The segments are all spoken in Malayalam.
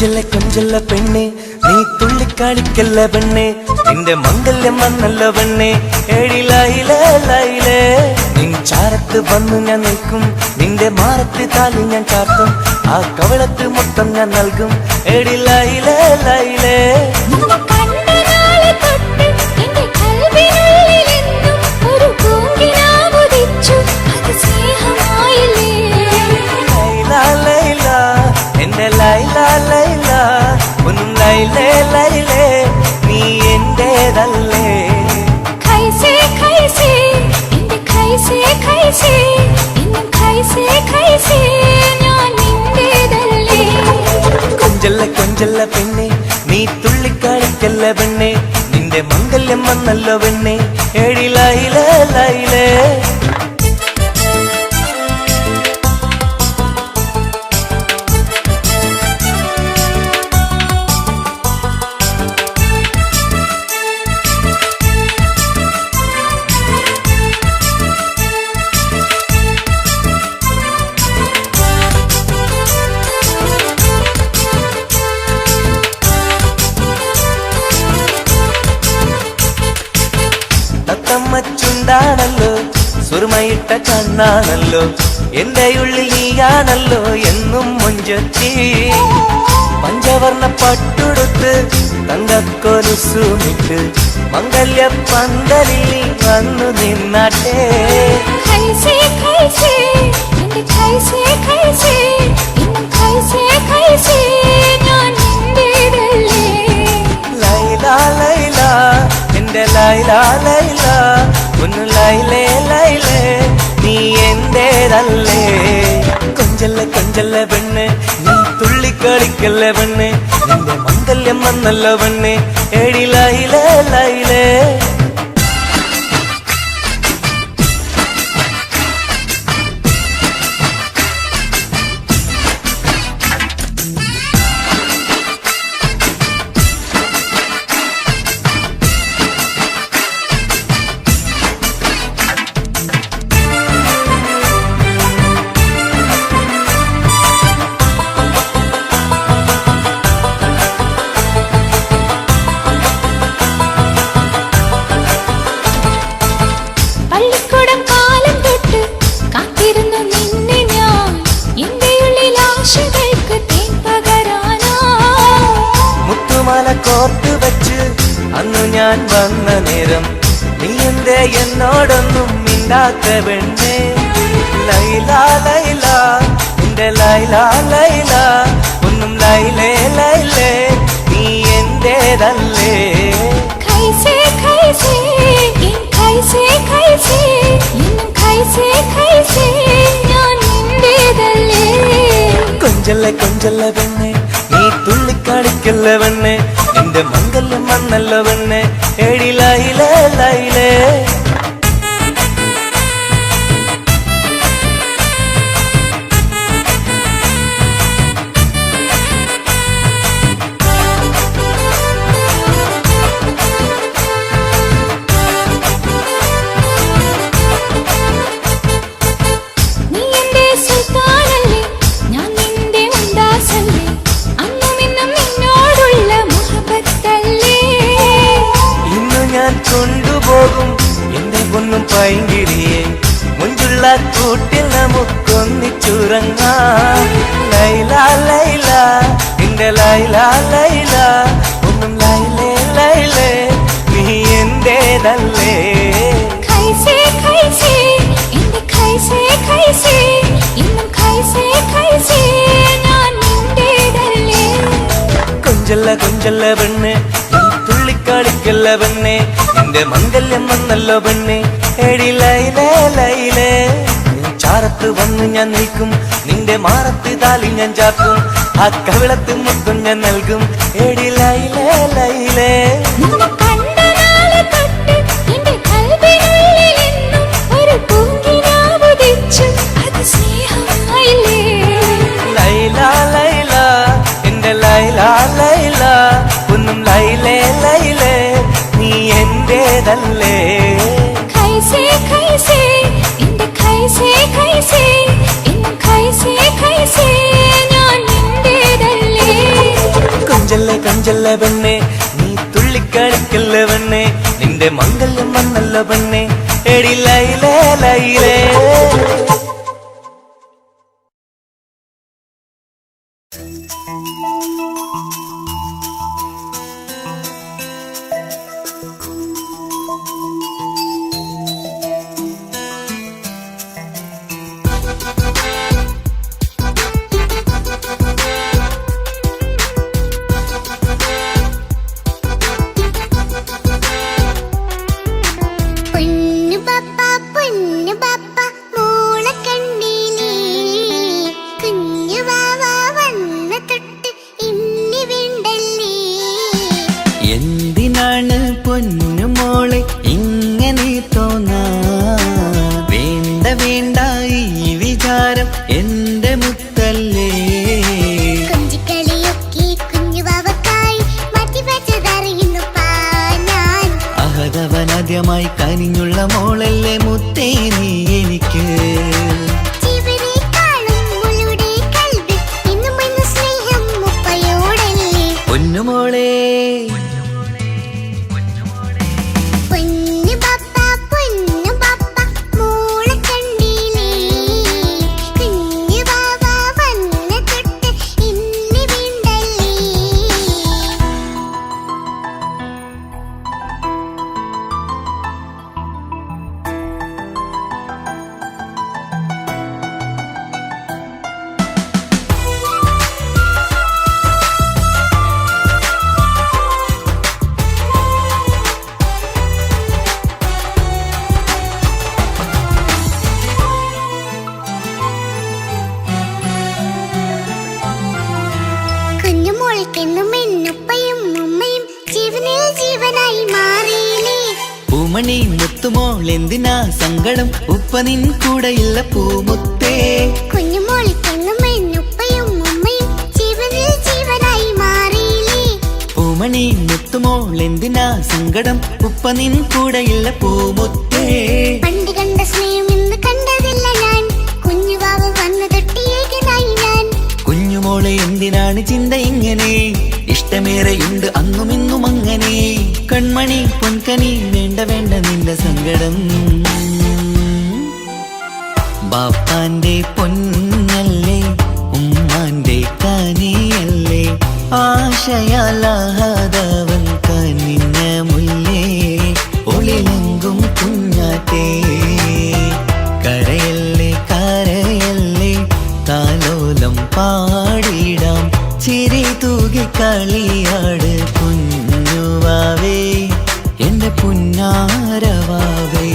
കൊഞ്ചല്ല പെണ്ണെ നീ തുള്ളിക്കളിക്കല്ല പെണ്ണെ നിന്റെ മംഗല്യം വന്നല്ല പെണ്ണെ ഏഴിലായിലേ നിൻ ചാരത്ത് വന്നു ഞാൻ നിൽക്കും നിന്റെ മാറത്ത് താലി ഞാൻ ചാർത്തും ആ കവളത്ത് മൊത്തം ഞാൻ നൽകും ഏഴിലായിലേ എന്റെ ലൈലാ ലൈലാ ഒന്നും ലൈലേ ലൈലേ നീ എന്റേതല്ലേ ഖൈസേ ഖൈസേ എന്റെ ഖൈസേ ഖൈസേ ഇന്നും ഖൈസേ ഖൈസേ ഞാൻ നിന്റേതല്ലേ കൊഞ്ചല്ല പെണ്ണെ നീ തുള്ളിക്കളിക്കല്ല പെണ്ണെ നിന്റെ മംഗല്യം വന്നല്ലോ പെണ്ണെ ഏഴിലായിലേ ലൈലേ ചുണ്ടാണല്ലോ സുറുമയിട്ട കണ്ണാണല്ലോ എന്റെ ഉള്ളിൽ നീയാണല്ലോ എന്നും മൊഞ്ചത്തി പഞ്ചവർണ്ണ പട്ടുടുത്ത് തങ്കക്കൊലുസുമിട്ട് മംഗല്യ പന്തലിൽ നീ വന്നു നിന്നാട്ടെ ഖൈസേ ഖൈസേ എന്റെ ഖൈസേ ഖൈസേ ഇന്നും ഖൈസേ ഖൈസേ ഞാൻ നിന്റേതല്ലേ ലൈലാ ലൈലാ എന്റെ ലൈലാ ലൈലാ ഒന്ന് ലൈലേ ലൈലേ നീ എന്റേതല്ലേ കൊഞ്ചല്ല പെണ്ണ് നീ തുള്ളിക്കളിക്കല്ലേ പെണ്ണ് നിന്റെ മംഗല്യം വന്നല്ലോ പെണ്ണ് ഏഴിലായിലേ ലൈലേ കോർത്ത് വെച്ച് അന്നു ഞാൻ വന്ന നേരം നീ എന്തേ എന്നോടൊന്നും മിണ്ടാത്ത പെണ്ണേ ലൈലാ ലൈലാ എന്റെ ലൈലാ ലൈലാ ഒന്നും ലൈലേ ലൈലേ നീ എന്റേതല്ലേ ഖൈസേ ഖൈസേ ഖൈസേ ഖൈസേ ഇന്നും ഖൈസേ ഖൈസേ ഞാൻ നിന്റേതല്ലേ കൊഞ്ചല്ല പെണ്ണെ നീ തുള്ളിക്കളിക്കല്ല പെണ്ണെ നിന്റെ മംഗല്യം വന്നല്ലോ പെണ്ണെ ഏഴിലായിലേ ലൈലേ കൊണ്ടുപോകും എന്റെ പൊന്നും പൈങ്കിരിയെ മുഞ്ചുള്ള കൂട്ടിൽ നമുക്കൊന്നിച്ചുറങ്ങാം ലൈലാ ലൈലാ എന്റെ ലൈലാ ലൈലാ ഒന്നും ലൈലേ ലൈലേ നീ എന്റേതല്ലേ ഖൈസേ ഖൈസേ എന്റെ ഖൈസേ ഖൈസേ ഇന്നും ഖൈസേ ഖൈസേ ഞാൻ നിന്റേതല്ലേ കൊഞ്ചല്ല പെണ്ണ് തുള്ളിക്കളിക്കല്ല പെണ്ണെ നിന്റെ മംഗല്യം വന്നല്ലോ പെണ്ണെ ഏഴിലായിലേ ലൈലേ ചാരത്ത് വന്നു ഞാൻ നിൽക്കും നിന്റെ മാറത്ത് താലി ഞാൻ ചാർത്തും ആ കവിളത്ത് മൊത്തം ഞാൻ നൽകും ഏഴിലായിലേ ലൈലേ ലൈലാ ലൈലാ എന്റെ ലൈലാ ലൈലാ ഒന്നും ലൈലേ ലൈലേ നീ എന്റേതല്ലേ ഖൈസേ ഖൈസേ എന്റെ ഖൈസേ ഖൈസേ ഇന്നും ഖൈസേ ഖൈസേ ഞാൻ നിന്റേതല്ലേ തുള്ളിച്ചല്ല പെണ്ണെ, നീ തുള്ളിക്കളിക്കല്ല പെണ്ണെ, നിന്റെ മംഗല്യം വന്നല്ല പെണ്ണെ, എടി ലൈലേ ലൈലേ. എന്തിനാണ് പൊന്നുമോളെ ഇങ്ങനെ തോന്നാ? വേണ്ട വേണ്ട ഈ വിചാരം എന്റെ മുത്തല്ലേ. അഹതവനാദ്യമായി കനിഞ്ഞുള്ള മോളല്ലേ മുത്തേ നീ എനിക്ക്. പൊന്നുമോളെ പൂമണി മുത്തുമോൾ എന്തിനാ സങ്കടം, ഉപ്പ നിൻ കൂടെയില്ല പൂമുത്തേ. പൂമണി മുത്തുമോൾ എന്തിനാ സങ്കടം, ഉപ്പ നിൻ കൂടെയില്ല പൂമുത്തേ. പണ്ട് കണ്ട സ്നേഹം ഇന്ന് കണ്ടതില്ല ഞാൻ, കുഞ്ഞുവാവ് വന്നു തൊട്ടിയേകനായി ഞാൻ. കുഞ്ഞുമോളെ എന്തിനാണ് ചിന്ത ഇങ്ങനെ, ഇഷ്ടമേറെയുണ്ട് അന്നും ഇന്നും അങ്ങനെ. കൺമണി പൊൻകനി വേണ്ട വേണ്ട നിന്റെ സങ്കടം. ബാപ്പാന്റെ പൊന്നല്ലേ ഉമ്മാന്റെ കനിയല്ലേ, ആശയാലാഹതവൻ കനിഞ്ഞ മുല്ലേ. ഒളിലെങ്കും കുഞ്ഞാറ്റേ കരയല്ലേ കരയല്ലേ, താലോലം പാടിടാം ചിരി തൂകി കളിയാട് കുഞ്ഞുവാവേ എന്റെ പുന്നാരവാവേ.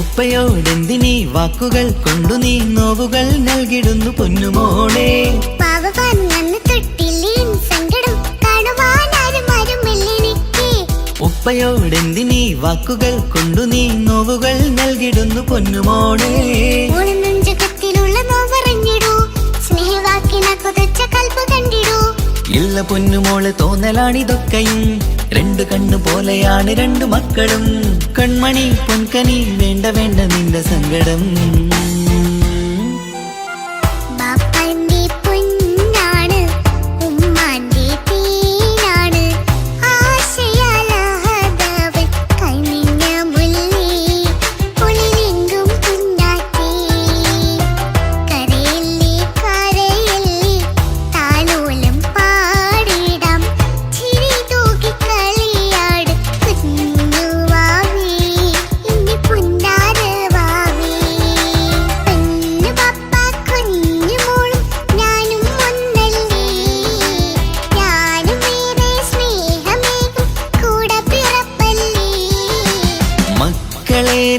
ഉപ്പയോടെന്തിനീ വാക്കുകൾ കൊണ്ടു നീ നോവുകൾ നൽകിടുന്നു പൊന്നുമോളെ. ഉപ്പയോടെന്തിനീ വാക്കുകൾ കൊണ്ടു നീ നോവുകൾ നൽകിടുന്നു പൊന്നുമോളെ. ഇല്ല പൊന്നുമോള് തോന്നലാണിതൊക്കെയും, രണ്ടു കണ്ണു പോലെയാണ് രണ്ടു മക്കളും. കൺമണി പൊൻകനി വേണ്ട വേണ്ട നിന്റെ സങ്കടം.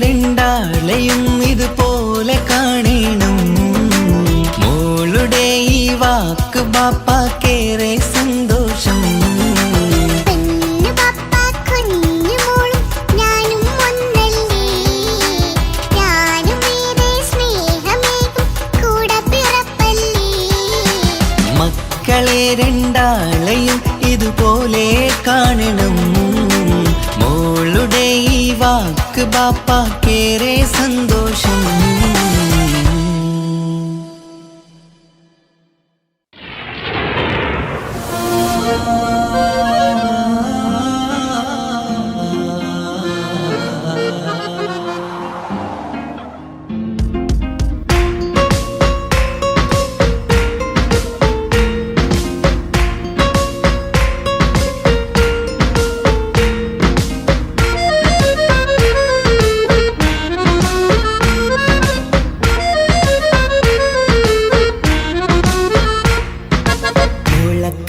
രണ്ടാളെയും ഇതുപോലെ കാണണം. മോളുടെ ഈ വാക്ക് ബാപ്പാക്കേറെ സന്തോഷം. പെണ്ണു പപ്പ കുഞ്ഞു മോളും ഞാനും ഒന്നല്ലേ, ഞാനും ഏറെ സ്നേഹമേകും കൂടെ പിറപ്പല്ലേ. മക്കളെ രണ്ടാളെയും ഇതുപോലെ കാണണം. മോളുടെ ഈ വാക്ക് ബാപ്പാക്കേറെ സന്തോഷം.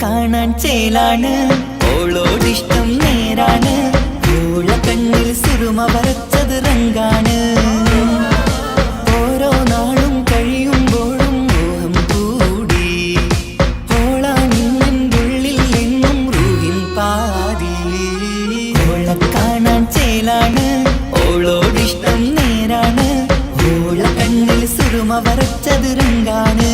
കാണാൻ ചേലാണ്, ഓളോടിഷ്ടം നേരാണ്. ഓള കണ്ണിൽ സുറുമ വരച്ചത് റങ്കാണ്. ഓരോ നാളും കഴിയുമ്പോഴും മോഹം കൂടി. ഓളാണിന്നുള്ളിൽ എന്നും റൂഹിൻ പാതി. ഓള കാണാൻ ചേലാണ്, ഓളോടിഷ്ടം നേരാണ്. ഓള കണ്ണിൽ സുറുമ വരച്ചത് റങ്കാണ്.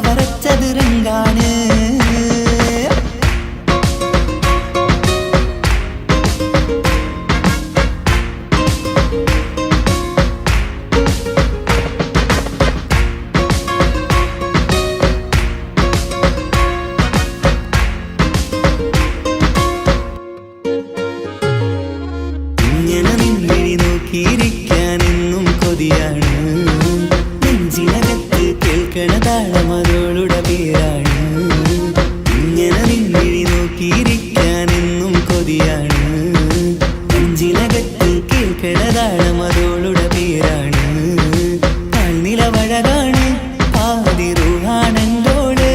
വരച്ചത് രംഗാണ്. ഇങ്ങനെ നിന്നിഴി നോക്കിയിരിക്കാനെന്നും കൊതിയാണ്. നെഞ്ചിനകത്ത് കേൾക്കണ താളമതോളുടെ പേരാണ്. ഇങ്ങനെ നിന്നിഴി നോക്കിയിരിക്കാനെന്നും കൊതിയാണ്. നെഞ്ചിനകത്ത് കേൾക്കണ താളമതോളുടെ പേരാണ്. കാൽനിലവഴകാണ്, പാതി റൂഹാണെന്തോട്.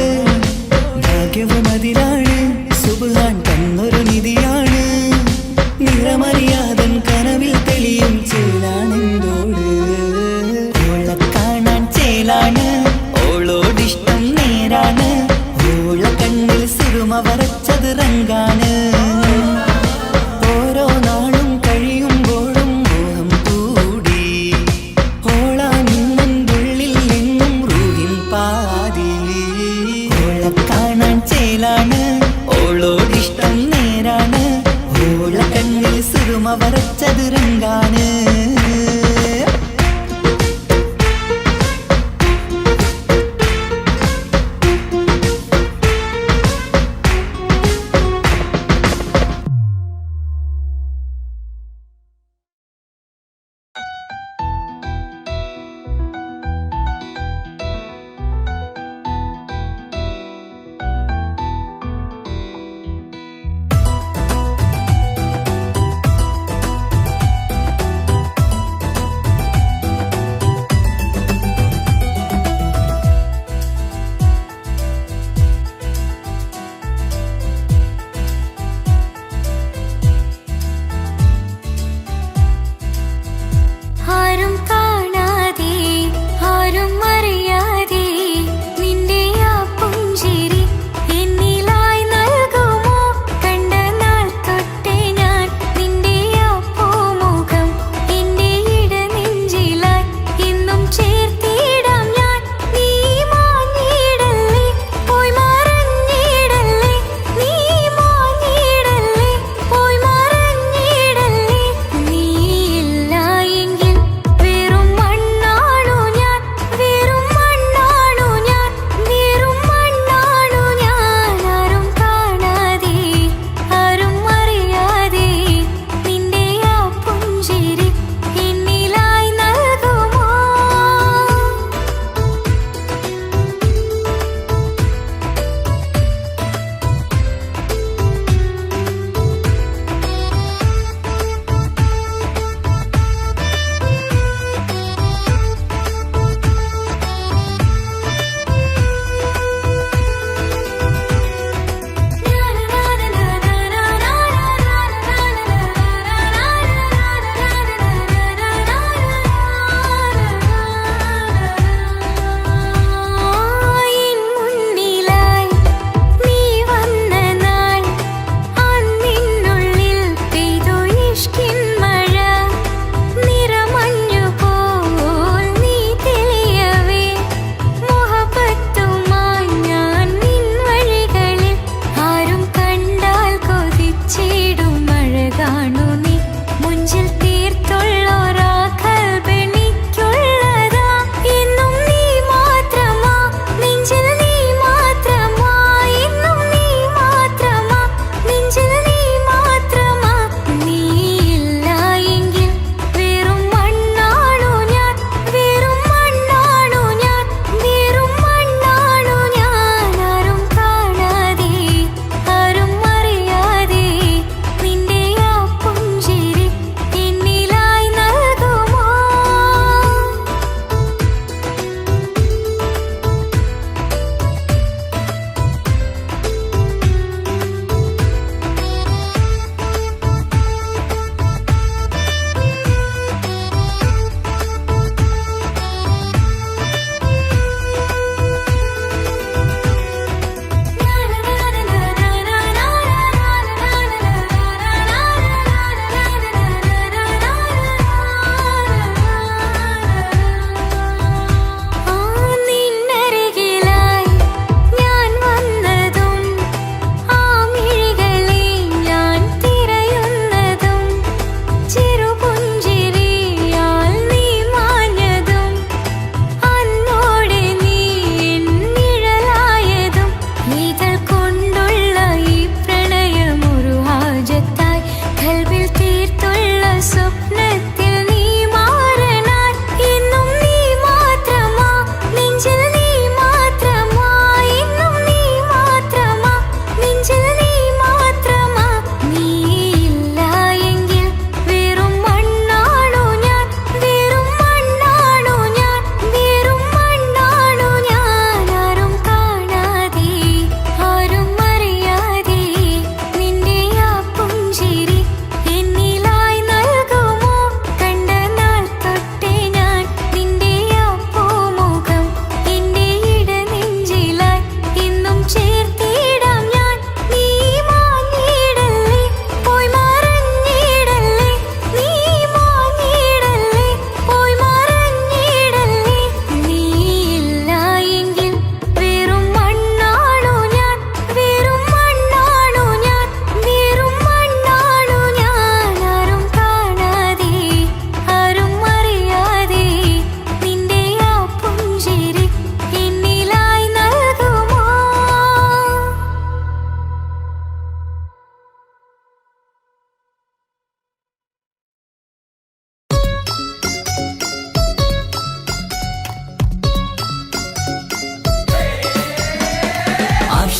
ഭാഗ്യവും അതിലാണ്, സുബ്ഹാൻ തന്നൊരു നിധിയാണ്. നിറമറിയാതൻ കനവിൽ തെളിയും ചേലാണെന്തോട്. ഓളെ കാണാൻ ചേലാണ്, ഓളോടിഷ്ടം നേരാണ്.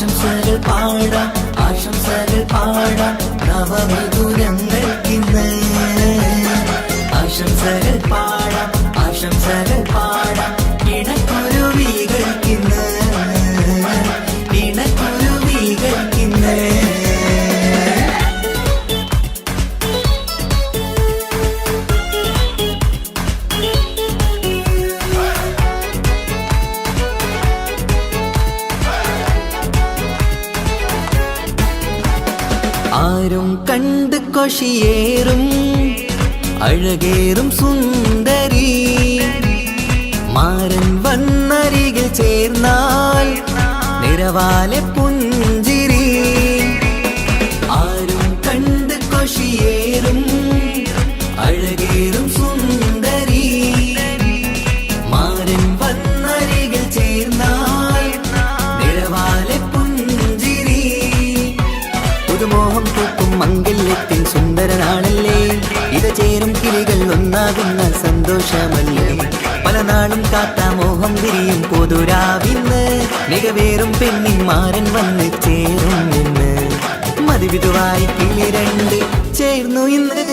ആശംസകൾ പാടാം ആശംസകൾ പാടാം നവമിഥുനങ്ങൾക്കിന്ന് ആശംസകൾ പാടാം ആശംസകൾ പാടാം ഇണക്കുരുവികൾക്കിന്ന് ഇണക്കുരുവികൾക്കിന്ന് ആരും കണ്ട് കൊഷിയേറും അഴകേറും സുന്ദരി മാരൻ വന്നരികിൽ ചേർന്നാൽ നിറവാലെ പുഞ്ചിരി ആരും കണ്ട് കൊഷിയേറും അഴകേറും സുന്ദരി മാരൻ വന്നരികിൽ ചേർന്നാൽ നിറവാലെ പുഞ്ചിരി പുതുമോഹം പൂക്കും മംഗല്യത്തിൻ സുന്ദരനാണല്ലേ ഇത് ചേരും കിളികൾ ഒന്നാകുന്ന സന്തോഷമല്ലേ പല നാളും കാത്ത മോഹം വിരിയും പൊതുരാവിന്ന് മികവേറും പെണ്ണിൻ മാരൻ വന്ന് ചേരും ഇന്ന് മതിവിധുവായി കിളി രണ്ട് ചേർന്നു ഇന്ന്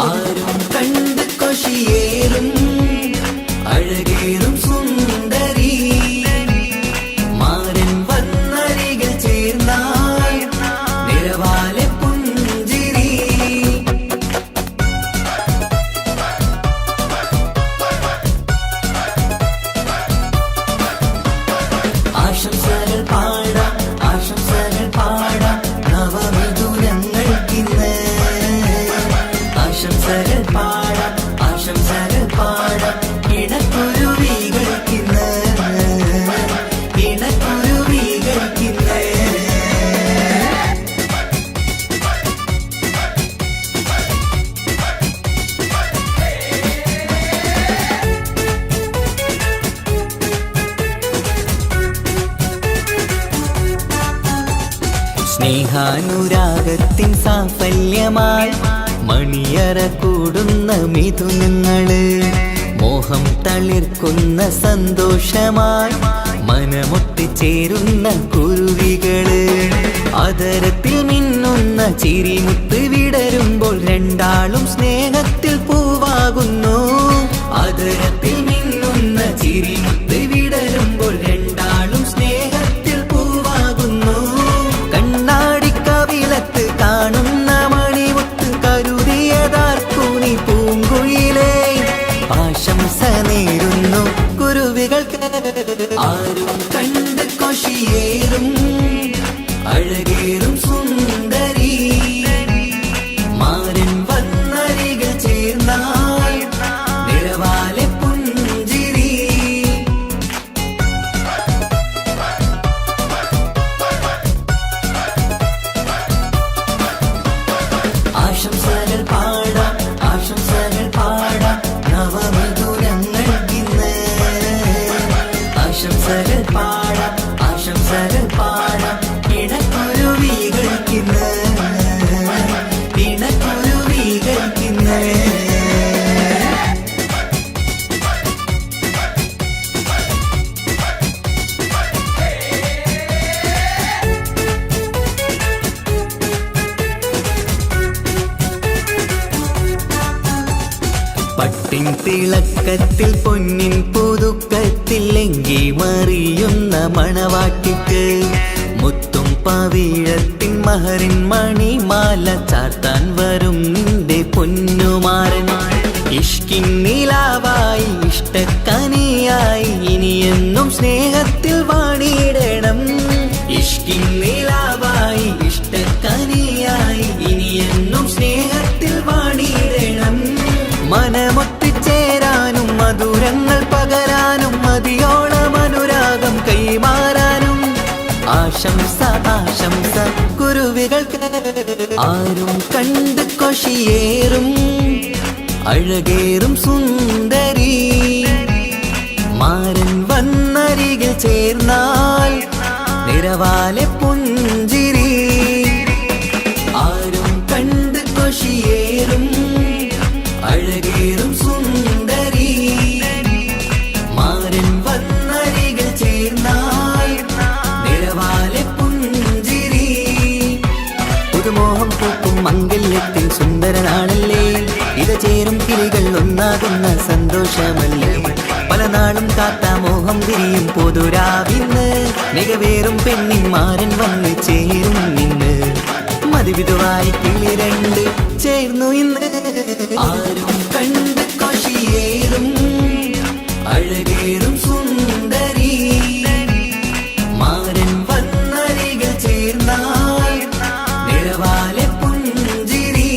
ആരും കണ്ട് കൊഷിയേറും അഴകേറും സുന്ദരി മാരൻ വന്നരികിൽ ചേർന്നാൽ നിറവാലെ പുഞ്ചിരി ആശംസകൾ പാടാം ആശംസകൾ പാടാം നവമിഥുനങ്ങൾക്കിന്ന് ആശംസകൾ പാടാം ആശംസകൾ പാടാം ഇണക്കുരുവികൾക്കിന്ന് ഇണക്കുരുവികൾക്കിന്ന് സ്നേഹാനുരാഗത്തിൻ സാഫല്യമായി മണിയറ കൂടുന്ന മിഥുനങ്ങള് മോഹം തളിർക്കുന്ന സന്തോഷമായി മനമൊട്ടിച്ചേരുന്ന കുരുവികള് അതരത്തിൽ മിന്നുന്ന ചിരിമുത്ത് വിടരുമ്പോൾ രണ്ടാളും സ്നേഹത്തിൽ പൂവാകുന്നു അതരത്തിൽ മിന്നുന്ന ചിരിമുത്ത് വിടരുമ്പോൾ രണ്ടാളും സ്നേഹത്തിൽ പൂവാകുന്നു കണ്ണാടിക്കവിലത്ത് കാണുന്ന മണിമുത്ത് കരുതിയതാർക്കൂനി പൂങ്കുയിലേ ആശംസ നേരുന്നു കുരുവികൾക്ക് ആരും കണ്ട് കൊഷിയേറും അഴകേറും സുന്ദരി മാരൻ വന്നരികിൽ ചേർന്നാൽ നിറവാലെ പുഞ്ചിരി ആശംസകൾ പാടാം ആശംസകൾ പാടാം നവമിഥുനങ്ങൾക്കിന്ന് ആശംസകൾ പാടാം ആശംസകൾ പാടാം ഇണക്കുരുവികൾക്കിന്ന് ഇണക്കുരുവികൾക്കിന്ന് പട്ടിൻ തിളക്കത്തിൽ പൊന്നിൻ പുതുക്കത്തിൽ എങ്കി മറിയുന്ന മണവാട്ടിക്ക് മുത്തും പവിഴത്തിൻ മഹറിൻ മണിമാല ചാർത്താൻ വരും നിന്റെ പൊന്നുമാരൻ ഇഷ്കിൻ നിലാവായി ഇഷ്ടക്കനിയായി ഇനിയെന്നും സ്നേഹത്തിൽ വാണിയിടണം ഇഷ്കിൻ നിലാവായി ഇഷ്ടക്കനിയായി ഇനിയെന്നും സ്നേഹത്തിൽ വാണിയിടണം മനമൊത്തിച്ചേരാനും മധുരങ്ങൾ പകരാനും മതിയോളം അനുരാഗം കൈമാറാനും ആശംസ ആശംസ കുരുവികൾക്ക് ആരും കണ്ട് കൊഷിയേറും അഴകേറും സുന്ദരി മാരൻ വന്നരികിൽ ചേർന്നാൽ നിറവാലെ പുഞ്ചിരി ആരും കണ്ട് കൊഷിയേറും അഴകേറും സുന്ദരി മാരൻ വന്നരികിൽ ചേർന്നാൽ നിറവാലെ പുഞ്ചിരി സുന്ദര നാളല്ലേ, ഇത ചേരും കിളികൾ ഒന്നാകുന്ന സന്തോഷമല്ലേ. പല നാളും കാത്ത മോഹം തിരിയും പൊതുരാവിന്ന്, മികവേറും പെണ്ണിന്മാരൻ വന്ന് ചേരും ഇന്ന്. മതിവിധുവായി കിളി രണ്ട് ചേർന്നു ഇന്ന്. ആരും കണ്ട് കൊഷിയേറും അഴകേറും സുന്ദരി, മാരൻ വന്നരികൾ ചേർന്നാൽ നിഴവാലെ പുഞ്ചിരി.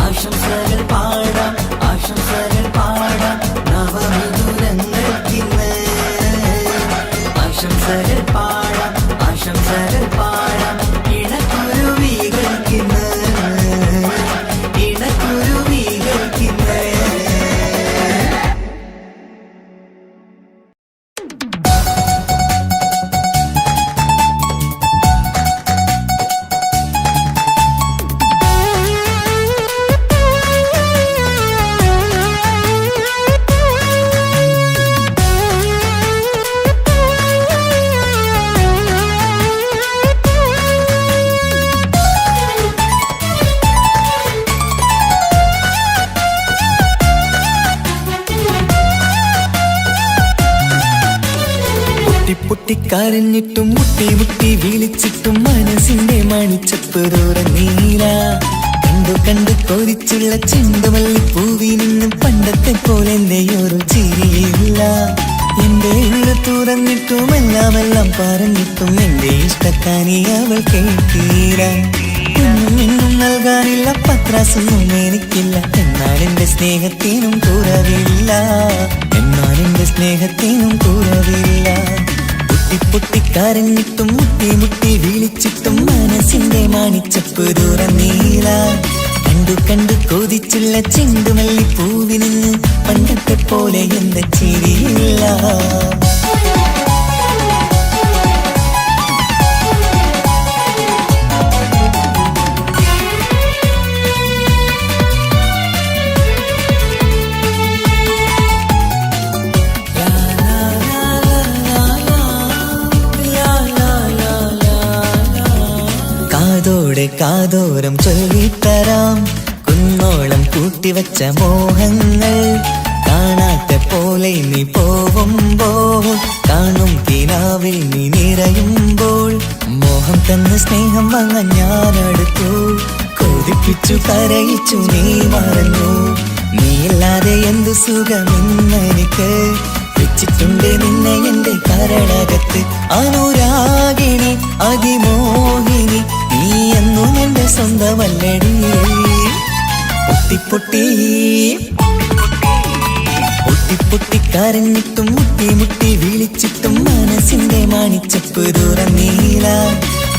ആശംസകൾ പാടാം, ആശംസകൾ പാടാം നവമധുരങ്ങൾക്കിന്ന്. ആശംസകൾ പാടാം, ആശംസകൾ പാടാം ഇണക്കുരുവികൾക്കിന്ന്, ഇണക്കുരുവികൾക്കിന്ന്. പൊട്ടിക്കരഞ്ഞിട്ടും മുട്ടി മുട്ടി വിളിച്ചിട്ടും മനസ്സിന്റെ മണിച്ചപ്പ് തുറന്നീല. കണ്ടു കണ്ട് കൊതിച്ചുള്ള ചെണ്ടുമല്ലിപ്പൂവിനും പണ്ടത്തെ പോലെ എന്റെ ഒരു ചിരിയില്ല. എന്റെ ഉള്ളു തുറന്നിട്ടും എല്ലാം പറഞ്ഞിട്ടും എന്റെ ഇഷ്ടക്കാനി അവൾ കേട്ടീര. ഒന്നും നൽകാനില്ല, പത്രാസൊന്നും എനിക്കില്ല. എന്നാൽ എന്റെ സ്നേഹത്തിനും കുറവില്ല, എന്നാൽ എന്റെ സ്നേഹത്തിനും കുറവില്ല. പൊട്ടിക്കരഞ്ഞിട്ടും മുട്ടി മുട്ടി വിളിച്ചിട്ടും മനസ്സിന്റെ മാണിച്ചപ്പ് തുറന്നീല. കണ്ടു കണ്ടു കൊതിച്ചുള്ള ചെണ്ടുമല്ലിപ്പൂവിന് പണ്ടത്തെ പോലെ എന്റെ ചിരിയില്ല. കാതോരം ചൊല്ലിത്തരാം കുന്നോളം കൂട്ടിവച്ച മോഹങ്ങൾ. കാണാത്ത പോലെ നീ പോവുമ്പോൾ, കാണും കിനാവിൽ നീ നിറയുമ്പോൾ, മോഹം തന്ന സ്നേഹം വാങ്ങാൻ ഞാനെടുത്തു. കൊതിപ്പിച്ചു കരയിച്ചു നീ മറന്നു. നീയില്ലാതെ എന്തു സുഖമെന്നെനിക്ക്, വെച്ചിട്ടുണ്ട് നിന്നെ എന്റെ കരളകത്ത്. അനുരാഗിണി അതിമോഹിനി നീ എന്നും എന്റെ സ്വന്തമല്ലടി. പൊട്ടിക്കരഞ്ഞിട്ടും മുട്ടി മുട്ടി വിളിച്ചിട്ടും മനസ്സിന്റെ മാണിച്ചപ്പ് തുറന്നീല.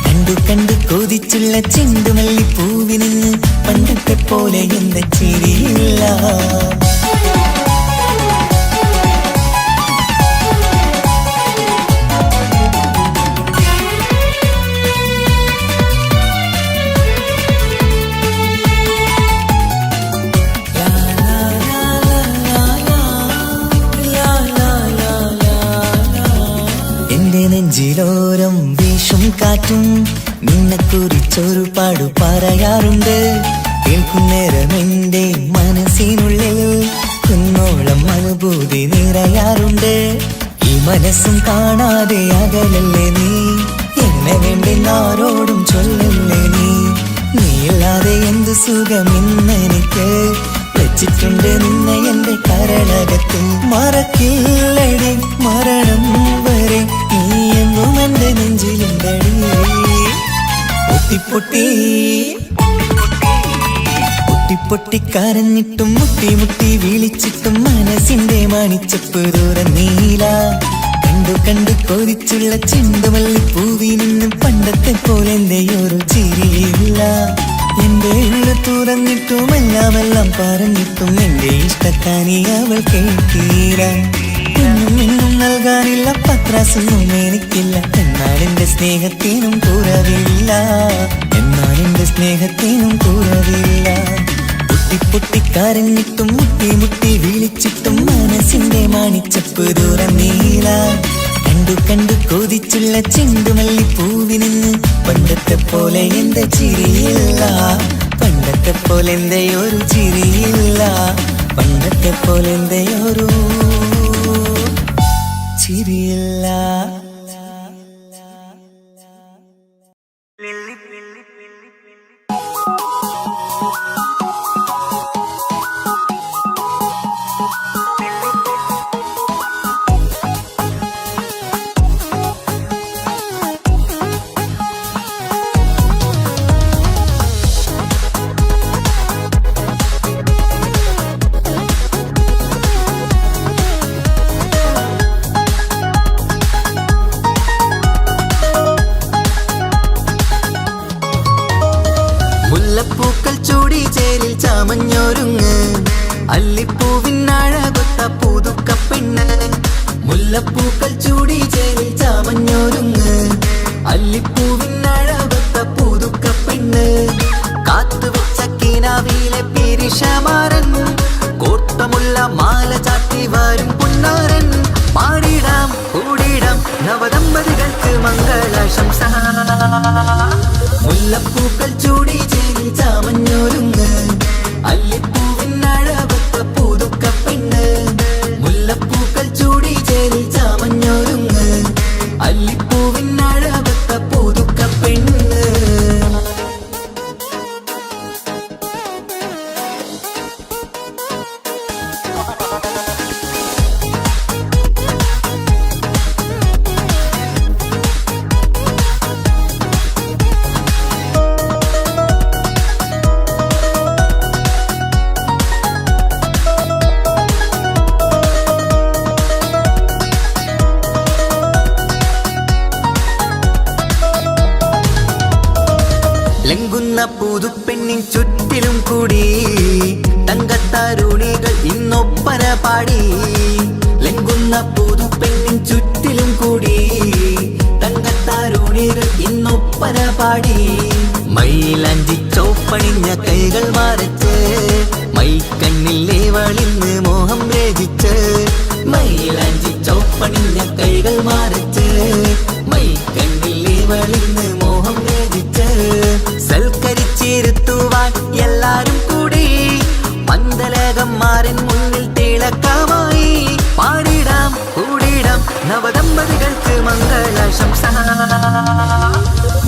കണ്ടു കണ്ടു കൊതിച്ചുള്ള ചെണ്ടുമല്ലിപ്പൂവിന് പണ്ടത്തെ പോലെ എന്റെ ചിരിയില്ല. നെഞ്ചിലോരം വീശും കാറ്റും നിന്നെക്കുറിച്ചൊരു പാടു പറയാറുണ്ട്. കേൾക്കുന്നേരം എന്റെ മനസ്സിനുള്ളിൽ കുന്നോളം അനുഭൂതി നിറയാറുണ്ട്. ഈ മനസ്സും കാണാതെ അകലല്ലേ നീ, എന്നെ വേണ്ടി ആരോടും ചൊല്ലല്ലേ നീ. നീയില്ലാതെ എന്തു സുഖമെന്നെനിക്ക്, വെച്ചിട്ടുണ്ട് നിന്നെ എന്റെ കരളകത്ത്. മറക്കില്ലടി മരണം വരെ നീ എന്നും എന്റെ നെഞ്ചിലുണ്ടടി. പൊട്ടിക്കരഞ്ഞിട്ടും മുട്ടി മുട്ടി വിളിച്ചിട്ടും മനസ്സിന്റെ മാണിച്ചപ്പ് തുറന്നീല. കണ്ടു കണ്ടു കൊതിച്ചുള്ള ചെണ്ടുമല്ലിപ്പൂവിനും പണ്ടത്തെ പോലെ എന്റെ ഒരു ചിരിയില്ല. എന്റെ ഉള്ളു തുറന്നിട്ടും എല്ലാം പറഞ്ഞിട്ടും എന്റെ ഇഷ്ടക്കാനി അവൾ കേട്ടീര. ഒന്നും നൽകാനില്ല, പത്രാസൊന്നും എനിക്കില്ല. എന്നാൽ എന്റെ സ്നേഹത്തിനും കുറവില്ല, എന്നാൽ എന്റെ സ്നേഹത്തിനും കുറവില്ല. പൊട്ടിക്കരഞ്ഞിട്ടും മുട്ടി മുട്ടി വിളിച്ചിട്ടും മനസ്സിന്റെ മാണിച്ചപ്പ് തുറന്നീല. കണ്ടു കണ്ടു കൊതിച്ചുള്ള ചെണ്ടുമല്ലിപ്പൂവിന് പണ്ടത്തെ പോലെ എന്റെ ചിരിയില്ല. പണ്ടത്തെ പോലെന്തയൊരു ചിരിയില്ല, പണ്ടത്തെ പോലെന്തയൊരു ചിരിയില്ല. മുല്ലപ്പൂക്കൾ ചൂടി ചേരിൽ ചാമഞ്ഞൊരുങ്ങ്, അല്ലിപ്പൂവിനഴകൊത്ത പുതുക്കപ്പെണ്ണ്. മുല്ലപ്പൂക്കൾ ചൂടി ചേരിൽ ചാമഞ്ഞൊരുങ്ങ്, അല്ലിപ്പൂവിനഴകൊത്ത പുതുക്കപ്പെണ്ണ്. കാത്തുവെച്ച കിനാവിലെ പിരിശമാരൻ, കോർത്തമുള്ള മാല ചാട്ടി വരും പുന്നാരൻ. പാടിടാം കൂടിടാം നവദമ്പതികൾക്ക് മംഗളാശംസ. മുല്ലപ്പൂക്കൾ ചൂടി ചേരി ചാമഞ്ഞൊരുങ്ങ്, അല്ലിപ്പൂവിനഴകൊത്ത പുതുക്കപ്പെണ്ണ്. മുല്ലപ്പൂക്കൾ ചൂടി ചേരി ചാമഞ്ഞൊരുങ്ങ്, അല്ലിപ്പൂവിനഴകൊത്ത പുതുക്കപ്പെണ്ണ്. ലംഘുന്ന പുതുപ്പെണ്ണിൻ ചുറ്റിലും കൂടി തങ്കത്താരുണികൾ ഇന്നൊപ്പന പാടി. ലംഘുന്ന പുതുപ്പെണ്ണിൻ ചുറ്റിലും കൂടി തങ്കത്താരുണികൾ ഇന്നൊപ്പന പാടി. മൈലാഞ്ചി ചോപ്പണിഞ്ഞ കൈകൾ മറച്ച്, മൈക്കണ്ണില്ലേവളിന്ന് മോഹം രചിച്ച്. മൈലാഞ്ചി ചോപ്പണിഞ്ഞ കൈകൾ മറച്ച്, മൈക്കണ്ണില്ലേവളിന്ന് മോഹം രചിച്ച്. സൽക്കരിച്ചിരുത്തുവാൻ എല്ലാരും കൂടി മന്ദലകന്മാരൻ മുന്നിൽ തിളക്കമായി. പാടിടാം കൂടിടാം നവദമ്പതികൾക്ക് മംഗളാശംസ.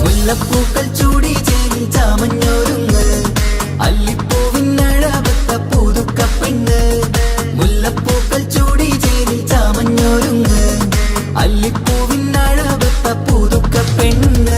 മുല്ലപ്പൂക്കൾ ചൂടി ചേരി ചാമഞ്ഞൊരുങ്ങ്, അല്ലിപ്പൂവിനഴകൊത്ത പുതുക്കപ്പെണ്ണ്. മുല്ലപ്പൂക്കൾ ചൂടി ചേരി ചാമഞ്ഞൊരുങ്ങ്, അല്ലിപ്പൂവിനഴകൊത്ത പുതുക്കപ്പെണ്ണ്.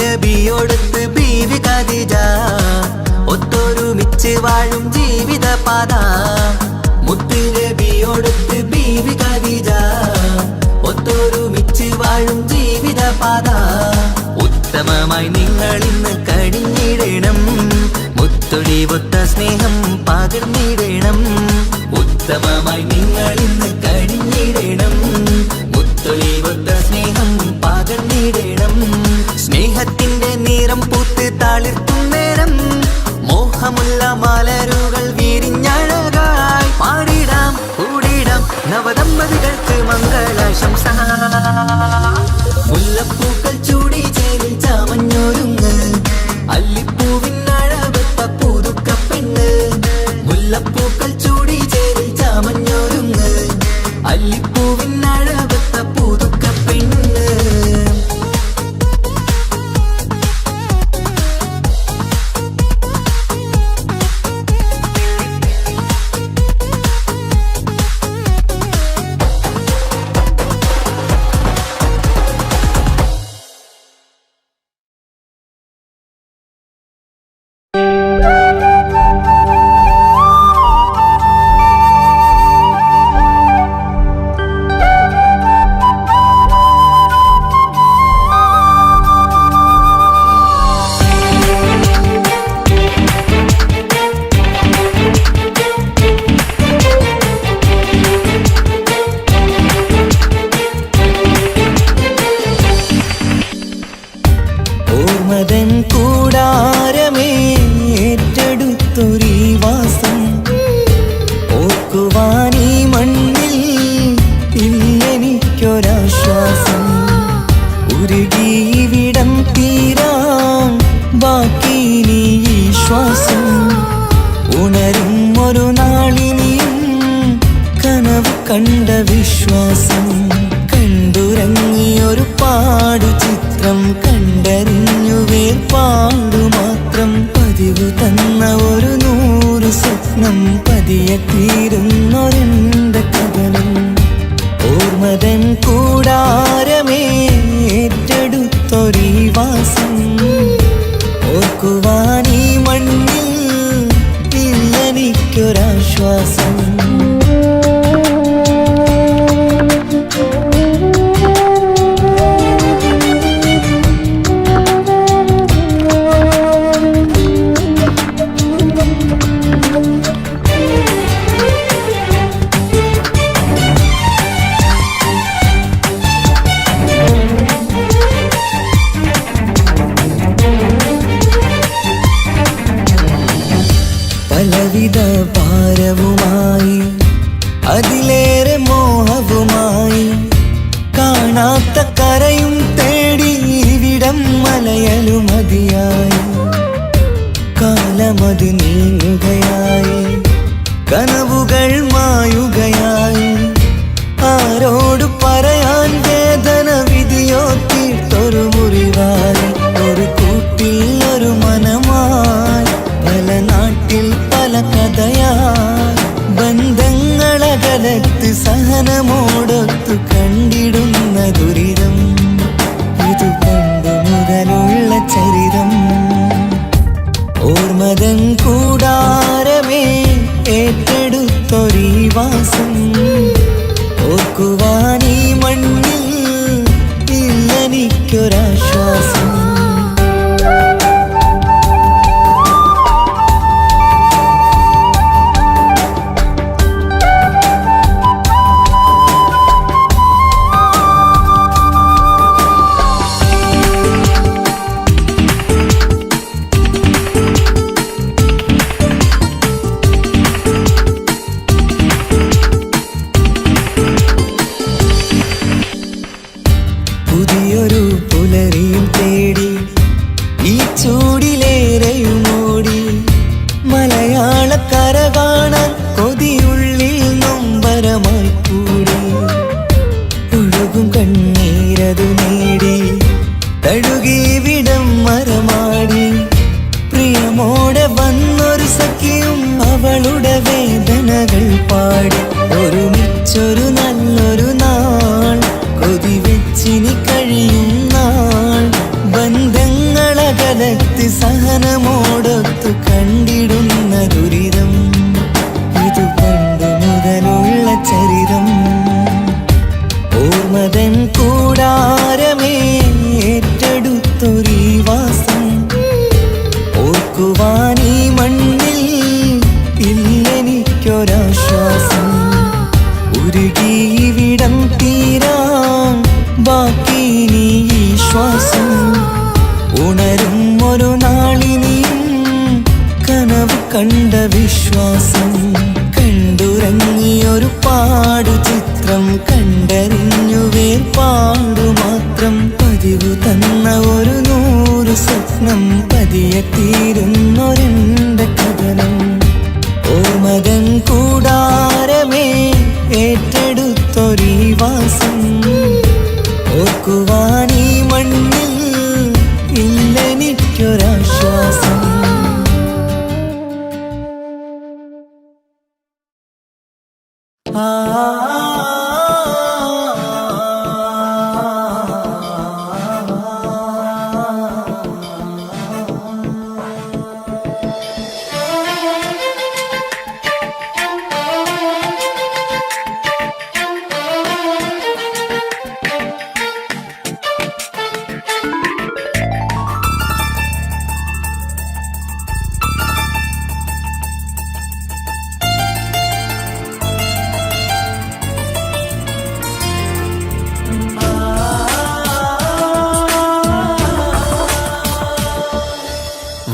നബിയോടൊത്ത് ബീവി ഖദീജ, ഒത്തൊരുമിച്ച് വാഴും ജീവിതപാത. മുത്ത് നബിയോടൊത്ത് ബീവി ഖദീജ, ഒത്തൊരുമിച്ച് വാഴും ജീവിതപാത. ഉത്തമമായി നിങ്ങൾ ഇന്ന് കഴിഞ്ഞിടണം, മുത്തൊളിവൊത്ത സ്നേഹം പകർന്നിടണം. ഉത്തമമായി നിങ്ങൾ ഇന്ന് കഴിഞ്ഞിടണം, മുത്തൊളിവൊത്ത സ്നേഹം പകർന്നിടണം. സ്നേഹത്തിന്റെ നിറം പൂത്ത് താളിർത്തും നേരം, മോഹമുള്ള മലരുകൾ വിരിഞ്ഞഴകായി. പാടിടാം കൂടിടാം നവദമ്പതികൾക്ക് മംഗളാശംസ. മുല്ലപ്പൂക്കൾ ചൂടി ചേരി ചാമഞ്ഞൊരുങ്ങ്, അല്ലിപ്പൂവിനഴകൊത്ത പുതുക്കപ്പെണ്ണ്. മുല്ലപ്പൂക്കൾ ചൂടി ചേരി ചാമഞ്ഞൊരുങ്ങ്, അല്ലിപ്പൂവിനഴകൊത്ത പുതുക്കപ്പെണ്ണ്. കണ്ട വിശ്വാസം കണ്ടുറങ്ങിയൊരു പാടു ചിത്രം കണ്ടറിഞ്ഞു വേർപാടു മാത്രം പതിവ് തന്ന ഒരു 100 സ്വപ്നം പതിയെ തീരുന്നൊരെന്റെ കഥനം ഓർമ്മതൻ കൂടാരമേ ഏറ്റെടുത്തൊരീ വാസം ഓർക്കുവാനീ മണ്ണിൽ ഇല്ലെനിക്കൊരാശ്വാസം പലവിധ ഭാരവുമായി അതിലേറെ മോഹവുമായി കാണാത്ത കരയും തേടി ഇവിടം മലയലുമതിയായി കാലമത് നീങ്ങുകയായി കനവുകൾ മായുകയായി ആരോട് പറയാൻ വേദന വിധിയോ തീർത്തൊരു മുറിവായി ഒരു കൂട്ടിൽ ഒരു മനമായി പല നാട്ടിൽ പല കഥയായി ബന്ധങ്ങളകലത്ത് സഹനമോടൊത്തു കണ്ടിടുന്ന ദുരിതം ഇത് പണ്ട് മുതലുള്ള ചരിതം ഓർമ്മതൻ കൂടാരമേ ഏറ്റെടുത്തൊരീ വാസം ഓർക്കുവാനീ മണ്ണിൽ ഇല്ലെനിക്കൊരാശ്വാസം പുതിയൊരു പുലരിയും തേടി ഈ ചൂടിലേറെയുമോടി മലയാളക്കര കാണാൻ കൊതിയുള്ളിൽ നൊമ്പരമായി കൂടി ഒഴുകും കണ്ണീരതു നേടി തഴുകി വിടം മരമാടി പ്രിയമോടെ വന്നൊരു സഖിയും അവളുടെ വേദനകൾ പാടി ഒരുമിച്ചൊരു നല്ലൊരു നാൾ കൊതി വെച്ചിനി കഴിയും നാൾ ബന്ധങ്ങളകലത്ത് സഹനമോടൊത്തു കണ്ടിടുന്ന ദുരിതം ഇത് പണ്ട് മുതലുള്ള ചരിതം ഓർമ്മതൻ കൂടാരമേ ഏറ്റെടുത്തൊരീ വാസം ഓർക്കുവാനീ മണ്ണിൽ ഇല്ലെനിക്കൊരാശ്വാസം ഉരുകിയിവിടം തീരാൻ ബാക്കി നീ ഈ ശ്വാസം ഉണരും ഒരു നാളിനിയും കനവ് കണ്ട വിശ്വാസം കണ്ടുറങ്ങിയൊരു പാടു ചിത്രം കണ്ടറിഞ്ഞു വേർപാടു മാത്രം പതിവ് തന്ന ഒരു 100 സ്വപ്നം പതിയെ തീരുന്നൊരെന്റെ കഥനം ഓർമ്മതൻ കൂടാരമേ ഏറ്റെടുത്തൊരീ വാസം ഓർക്കുവാനീ മണ്ണിൽ ഇല്ലെനിക്കൊരാശ്വാസം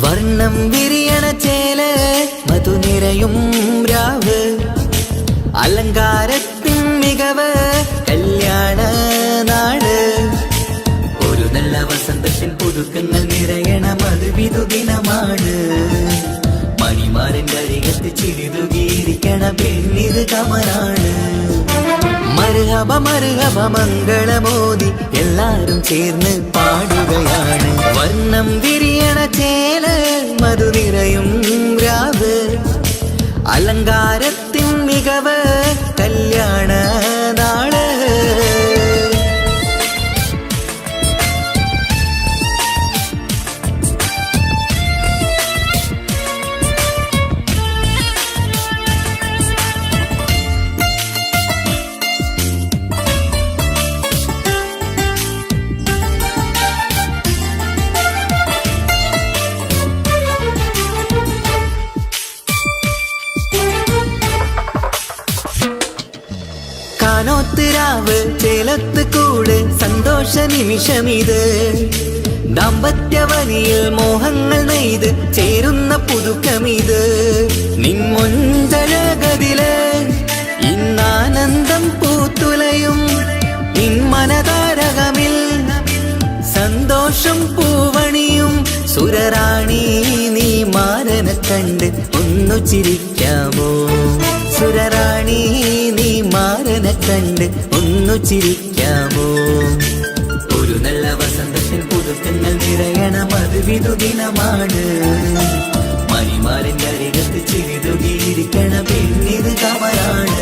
വർണ്ണം വിരിയണ ചേല് മധുനിരയും രാവ് അലങ്കാരത്തിൻ മികവ് കല്യാണ നാട് ഒരു നല്ല വസന്തത്തിൻ പുതുക്കങ്ങൾ നിറയണ മധുവിധു ദിനമാണ് മണിമാരന്റെ അരികത്ത് ചിരിതുകിയിരിക്കണ പെണ്ണിത് കമലാണ് മർഹബ മർഹബ മംഗളമോദി എല്ലാരും ചേർന്ന് പാടുകയാണ്. വർണ്ണം വിരിയണ ചേല മധു നിറയും രാവ്, അലങ്കാരത്തിൻ മികവ് കല്യാണ നാള്. കാനോത്തിരാവ് ചേലത്ത് കൂട് സന്തോഷ നിമിഷമിത്. ദാമ്പത്യവനിയിൽ മോഹങ്ങൾ നെയ്ത് ചേരുന്ന പുതുക്കമിത്. നിൻമൊഞ്ചഴകതില് ഇന്നാനന്ദം പൂത്തുലയും ഇൻമനതാരകമിൽ സന്തോഷം പൂവണിയും. സുരറാണി നീ മാരനെ കണ്ട് ഒന്നു ചിരിക്കാമോ? സുരറാണി നീ മാരനെ കണ്ട് ഒന്നു ചിരിക്കാമോ? ഒരു നല്ല വസന്തത്തിൽ പുതുക്കങ്ങൾ നിറയണം, അത് വിധുദിനമാണ്. മണിമാരന്റെ അരികത്ത് ചിരിതുകിയിരിക്കണ പെണ്ണിത് കമലാണ്.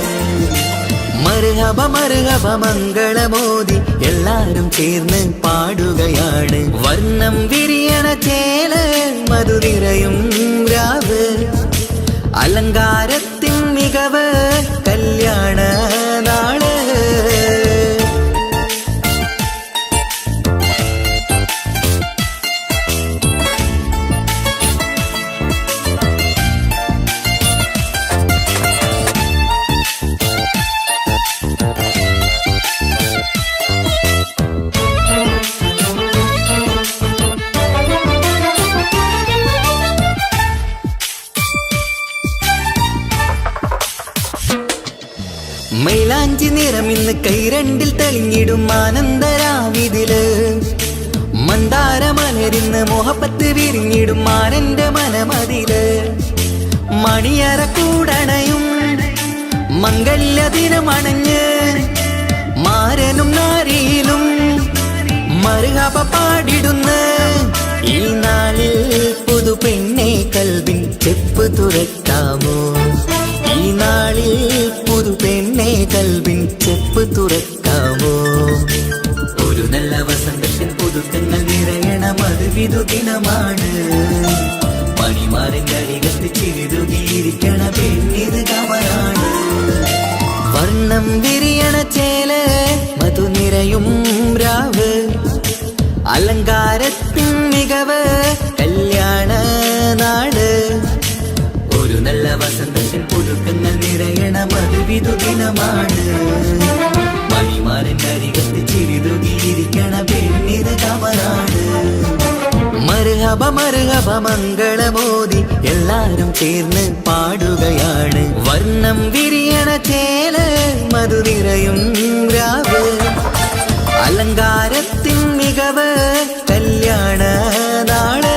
മർഹബ മർഹബ മംഗളമോദി എല്ലാരും ചേർന്ന് പാടുകയാണ്. വർണ്ണം വിരിയണ ചേല മധു നിറയും രാവ്, അലങ്കാരത്തിൻ മികവ് കല്യാണ നാള്. മൈലാഞ്ചി നിറമിന്ന് കൈരണ്ടിൽ തെളിഞ്ഞിടും ആനന്ദരാവിതില്. മന്ദാരമലരിന്ന് മോഹപ്പത്ത് വിരിഞ്ഞിടും മാനന്റെ മനമതില്. മണിയറ കൂടണയും മംഗല്യ ദിനമണഞ്ഞ് മാരനും നാരിയിലും മർഹബ പാടിടുന്ന ഈ നാളിൽ പുതു പെണ്ണെ കൽവിൻ ചെപ്പ് തുറക്കാമോ? ഈ നാളിൽ പുതു പെണ്ണെ കൽവിൻ ചെപ്പ് തുറക്കാമോ? ഒരു നല്ല വസന്തത്തിൽ പുതുക്കങ്ങൾ നിറയണം, അത് വിധുദിനമാണ്. മണിമാരന്റെ അരികത്ത് ചിരിതുകിയിരിക്കണ പെണ്ണിത് കമലാണ്. വർണ്ണം വിരിയണ ചേല മധു നിറയും രാവ്, അലങ്കാരത്തിൻ മികവ് കല്യാണ നാള്. ഒരു നല്ല വസന്തത്തിൽ പുതുക്കങ്ങൾ നിറയണം, അത് വിധുദിനമാണ്. മണിമാരന്റെ അരികത്ത് ചിരിതുകിയിരിക്കണ പെണ്ണിത് കമലാണ്. മർഹബ മർഹബ മംഗളമോദി എല്ലാരും ചേർന്ന് പാടുകയാണ്. വർണ്ണം വിരിയണ ചേല മധു നിറയും രാവ്, അലങ്കാരത്തിൻ മികവ് കല്യാണ നാള്.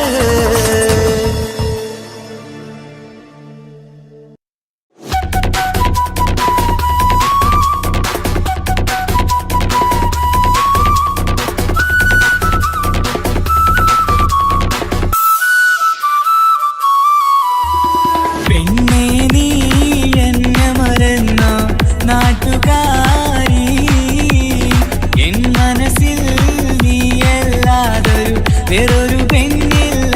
വേറൊരു പെണ്ണില്ല,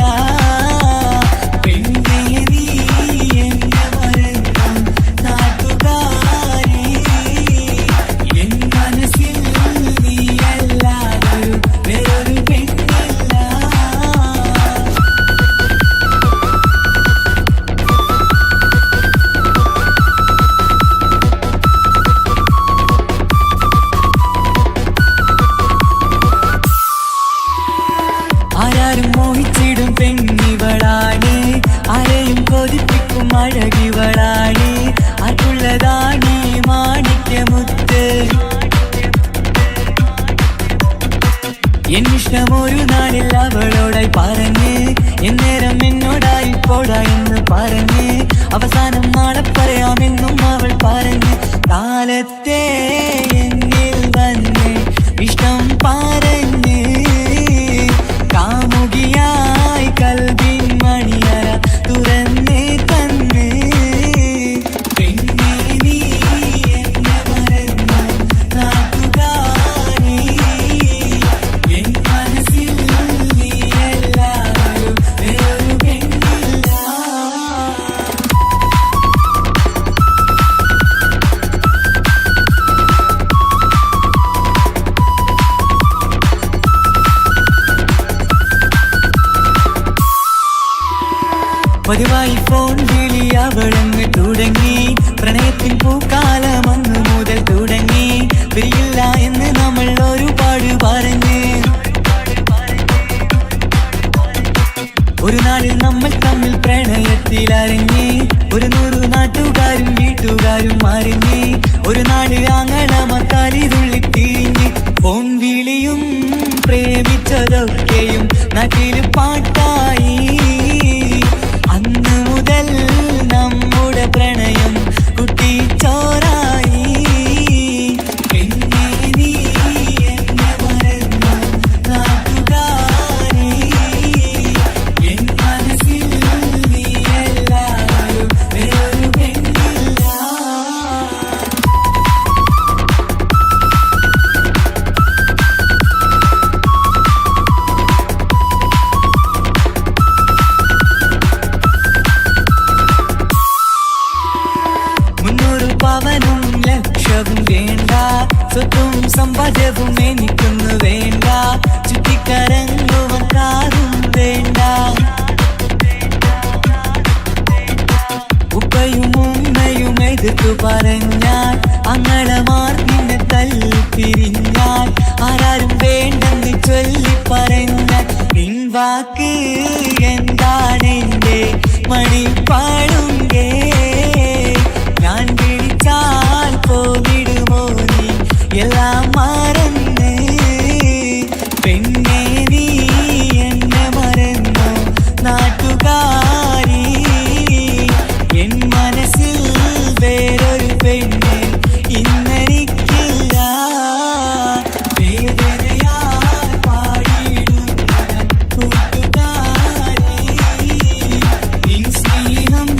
പെണ്ണേ നീ എന്നെ മറന്ന നാട്ടുകാരി. എൻ മനസ്സിൽ നീയല്ലാതൊരു വേറൊരു പെണ്ണില്ല. ആരാരും മോഹിച്ചിടും പെണ്ണിവളാണ്, ആരെയും കൊതിപ്പിക്കും അഴകിവളാണ്. അതുള്ളതാണ് മാണിക്യമുത്ത്. എന്നിഷ്ടമൊരു നാളിൽ അവളോടായി പറഞ്ഞ്, എന്നേരം എന്നോടായി പോടാ എന്ന് പറഞ്ഞ്, അവസാനം നാളെ പറയാമെന്നും അവൾ പറഞ്ഞ്, കാലത്തെ പതിവായി ഫോൺ വിളി അവളങ്ങ് തുടങ്ങി. പ്രണയത്തിൻ പൂക്കാലം അന്ന് മുതൽ തുടങ്ങി. പിരിയില്ല എന്ന് നമ്മൾ ഒരുപാട് പറഞ്ഞ്. ഒരു നാളിൽ നമ്മൾ തമ്മിൽ പ്രണയത്തിലറിഞ്ഞ്. 100 നാട്ടുകാരും വീട്ടുകാരും അറിഞ്ഞ്. ഒരു നാട് ആങ്ങളമക്കാലിതുള്ളി തിരിഞ്ഞ്. ഫോൺ വിളിയും പ്രേമിച്ചതൊക്കെയും നാട്ടിൽ പാട്ടായി. അന്ന് മുതൽ നമ്മുടെ പ്രണയം കുട്ടിച്ചോറായി. പിന്നെ നീ എന്നെ മറന്നു നാട്ടുകാരി. എൻ മനസ്സിൽ നീയല്ലാതെ വേറൊരു പെണ്ണില്ല. പവനും ലക്ഷവും വേണ്ട, സ്വത്തും സമ്പാദ്യവും എനിക്കൊന്നു വേണ്ട. ചുറ്റിക്കറങ്ങുവാൻ കാറും വേണ്ട. ഉപ്പയും ഉമ്മയും എതിർത്തു പറഞ്ഞാൽ, അങ്ങളമാർ നിന്നെ തല്ലിപ്പിരിഞ്ഞാൽ, ആരാരും വേണ്ടെന്ന് ചൊല്ലി പറഞ്ഞാൽ, നിൻ വാക്ക് എന്താണെന്റെ മണിപ്പാടുങ്കേ. ഞാൻ വിളിച്ചാൽ പോവിടുമോ നീ എല്ലാം മറന്ന്. പെണ്ണേ നീ എന്നെ മറന്നു നാട്ടുകാരി. എൻ മനസ്സിൽ വേറൊരു പെണ്ണ് ഇന്നെനിക്കില്ല. വേദനയാൽ പാടിയിടുന്ന കൂട്ടുകാരി, നിൻ സ്നേഹം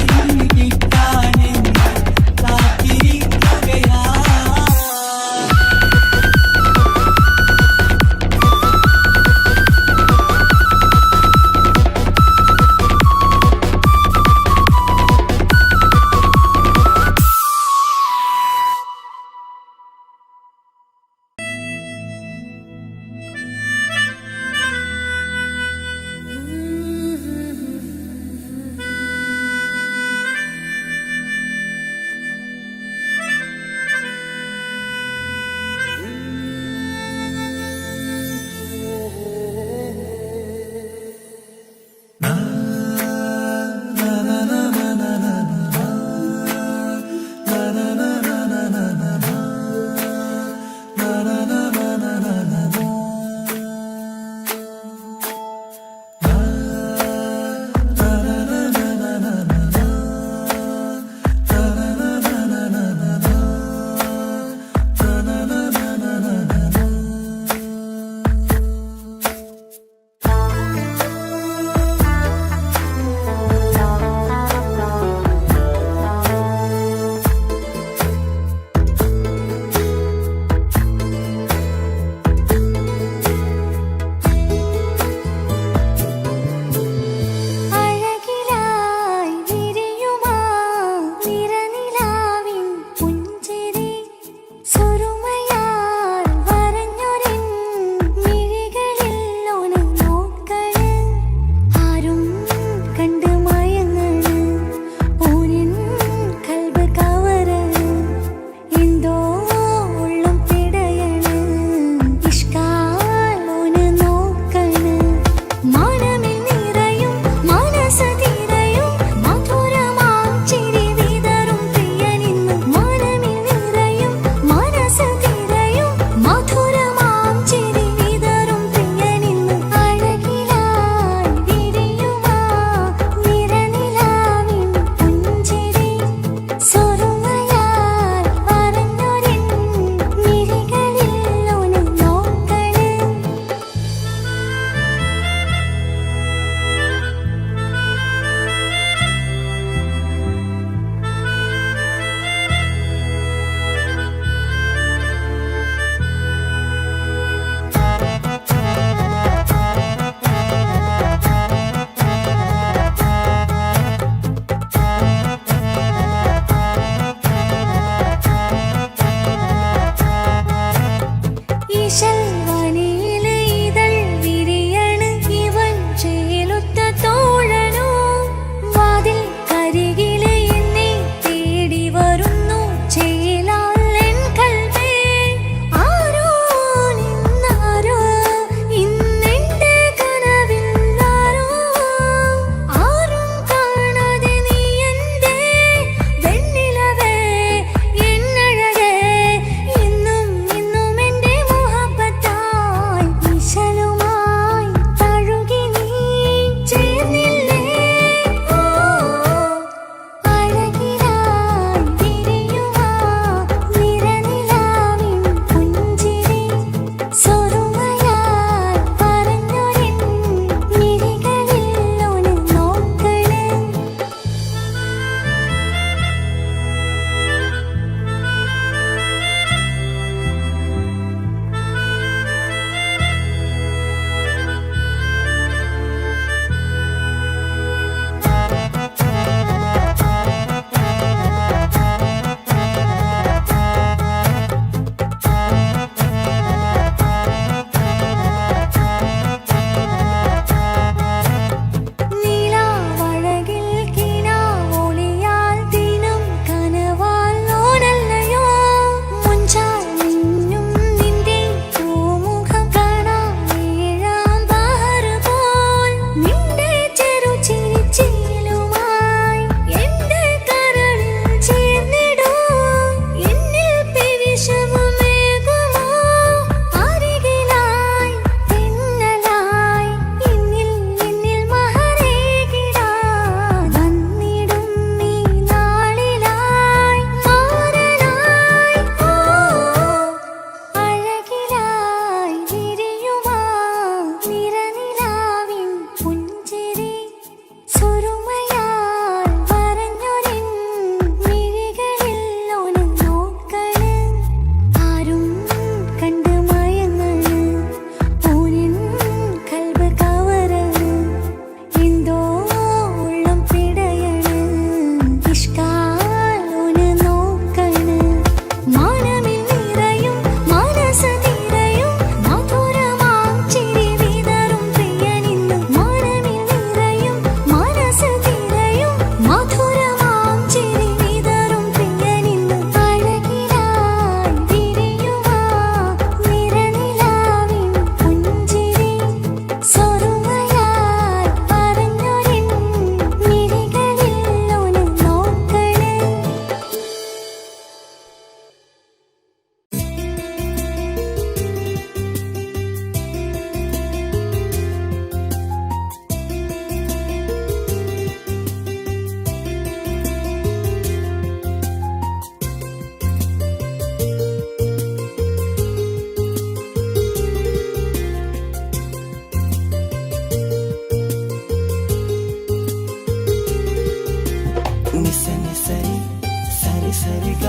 സരിഗ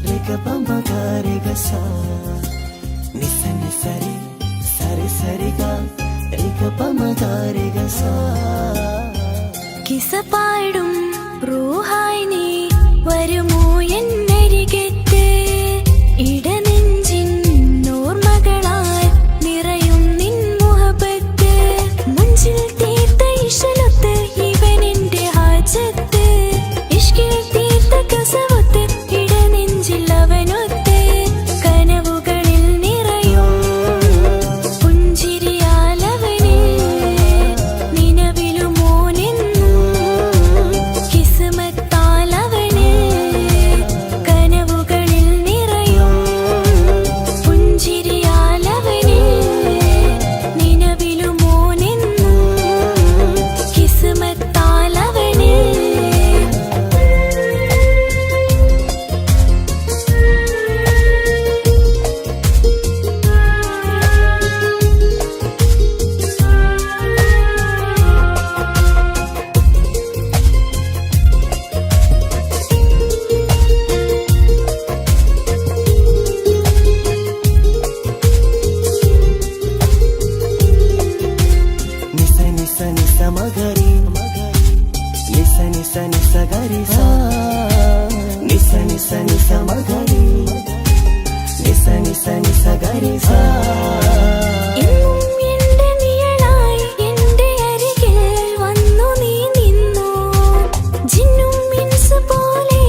രഗ പമ ഗരിഗ സ നിസ നിസരി സരി സരിഗ രഗ പമ ഗരിഗ സ കിസ പാടും റൂഹായി നീ വരുമോ എന്നരികത്ത് ഇടനെഞ്ചിൻ ഓർമ്മകളാൽ നിറയും നിൻ മുഹബത്ത് മുഞ്ചിൽ തീർത്ത ഇശലൊത്ത് ഇവനെന്റെ ഹാജത്ത് ഇഷ്കിൽ തീർത്ത കസവത്ത് ഇടനെഞ്ചിൽ അവനൊത്ത് കനവുകളിൽ നിറയും പുഞ്ചിരിയാലവന് നിലവിലുമോനെന്നും കിസ്മത്താലവന് കനവുകളിൽ നിറയും പുഞ്ചിരിയാലവന് നിലവിലുമോനെന്നും കിസ്മത്താലവന് നിസ നിസ നിസ മഗരി നിസ നിസ നിസ ഗരി സ നിസ നിസ നിസ മഗരി നിസ നിസ നിസ ഗരി സ എന്നും എന്റെ നിഴലായി എന്റെ അരികിൽ വന്നു നീ നിന്നു ജിന്നും മിൻസ് പോലെ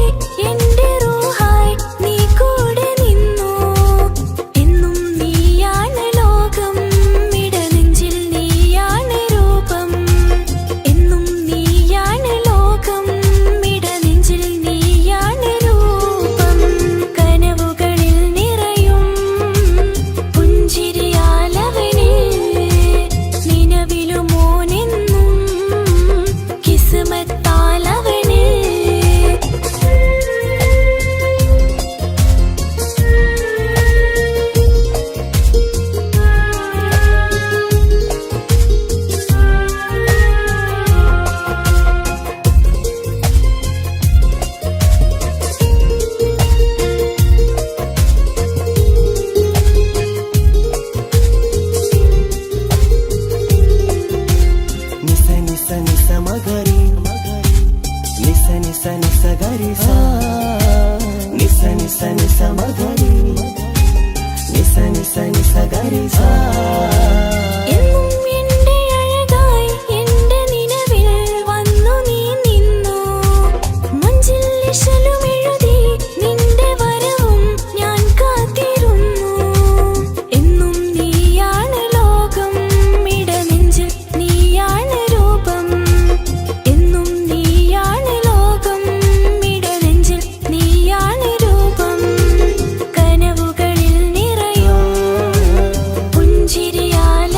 എന്റെ റൂഹായി നീ കൂടെ നിന്നു എന്നും നീയാണ് ലോകം ഇടനെഞ്ചിൽ നീയാണ് രൂപം എന്നും നീയാണ് ലോകം ഇടനെഞ്ചിൽ നീയാണ് രൂപം കനവുകളിൽ നിറയും പുഞ്ചിരിയാലവന് നിലവിലുമോനെന്നും കിസ്മത്താലവന് നിസ നിസ നിസ മഗരി നിസ നിസ നിസ ഗരി സ നിസ നിസ നിസ മഗരി നിസ നിസ നിസ ഗരി സ എന്നും എന്റെ അഴകായി എന്റെ നിലവിൽ വന്നു നീ നിന്നു മുഞ്ചിൽ ഇശലും എഴുതി നിന്റെ വരവും ഞാൻ കാത്തിരുന്നു എന്നും നീയാണ് ലോകം ഇടനെഞ്ചിൽ നീയാണ് രൂപം എന്നും നീയാണ് ലോകം ഇടനെഞ്ചിൽ നീയാണ് രൂപം കനവുകളിൽ നിറയും പുഞ്ചിരിയാല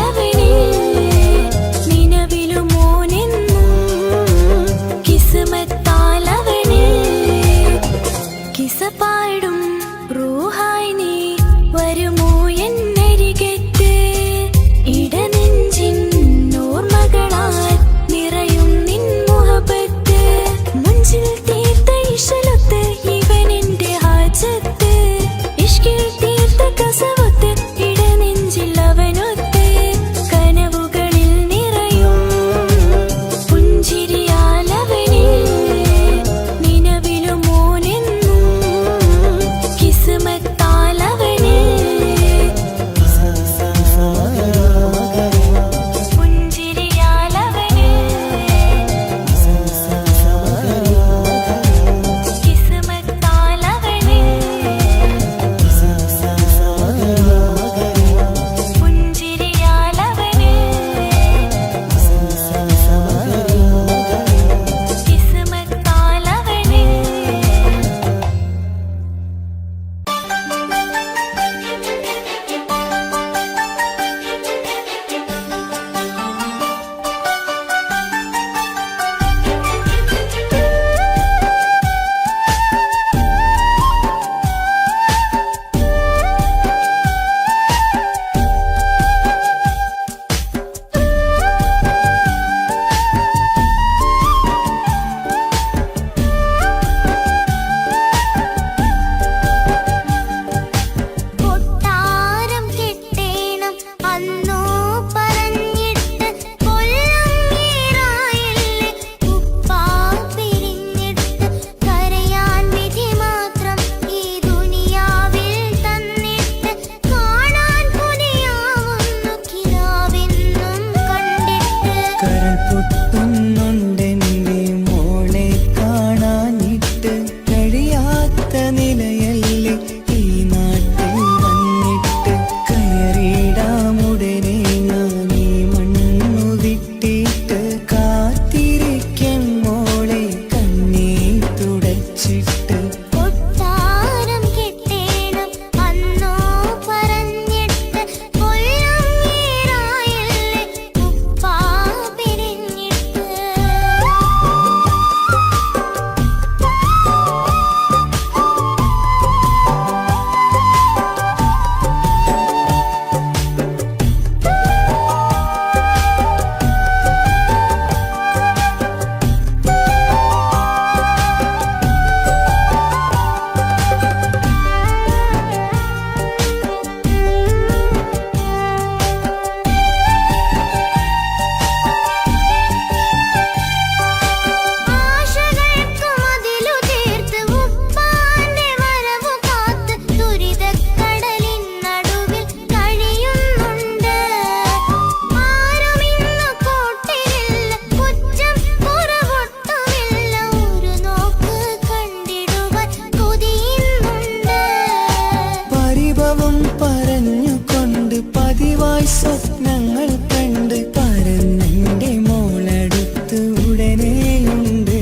നിനക്കായി സ്വപ്നങ്ങൾ കണ്ട് പരന്നെന്റെ മോളടുത്ത് ഉടനെയുണ്ട്.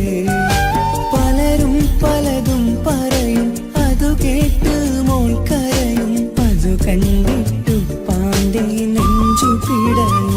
പലരും പലതും പറയും, അതു കേട്ട് മോൾ കരയും. അതു കണ്ടിട്ടു പാന്റെ നെഞ്ചു പിടയും.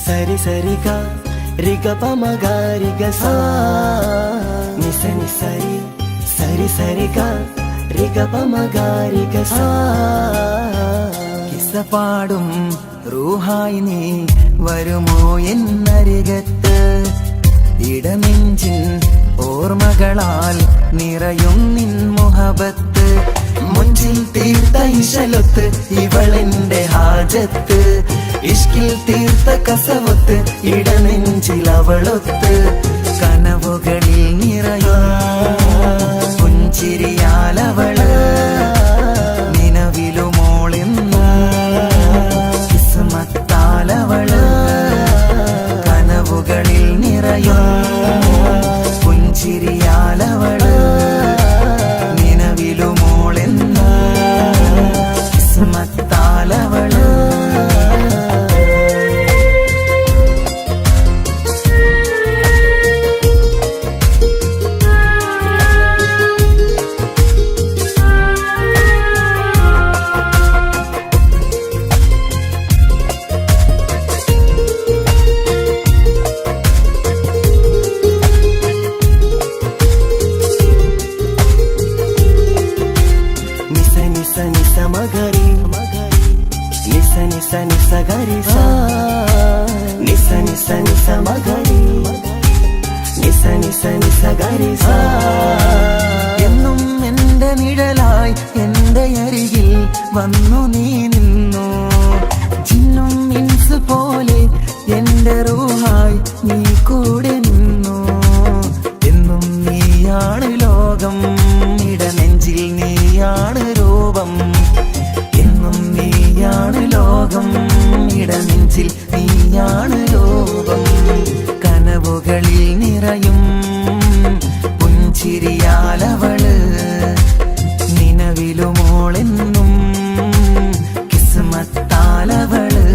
సరి సరిగా రిగ పమగారిగ సా నిసని సరి సరి సరిగా రిగ పమగారిగ సా കിസ്സപാടും റൂഹായി നീ വരുമോ എന്നരികത്ത് ഇടനെഞ്ചിൻ ഓർമ്മകളാൽ നിറയും നിൻ മുഹബത്ത് മുഞ്ചിൽ തീർത്ത ഇശലൊത്ത് ഇവളെന്റെ ഹാജത്ത് ഇഷ്കിൽ തീർത്ത കസവത്ത് ഇടനെഞ്ചിൽ അവളൊത്ത് കനവുകളിൽ നിറയും പുഞ്ചിരിയാലവള് നിലവിലുമോളെന്ന് കിസ്മത്താലവള് കനവുകളിൽ നിറയും പുഞ്ചിരിയാലവള് നിലവിലുമോളെന്ന് കിസ്മത്താലവള് എന്നും എന്റെ നിഴലായി എന്റെ അരികിൽ വന്നു നീ നിന്നു ജിന്നും ഇൻസ് പോലെ രൂപം എന്നും നീയാണ് ലോകം ഇടനെഞ്ചിൽ നീയാണ് രൂപം കനവുകളിൽ നിറയും പുഞ്ചിരിയാലവള് നിലവിലുമോളെന്നും കിസ്മത്താലവള്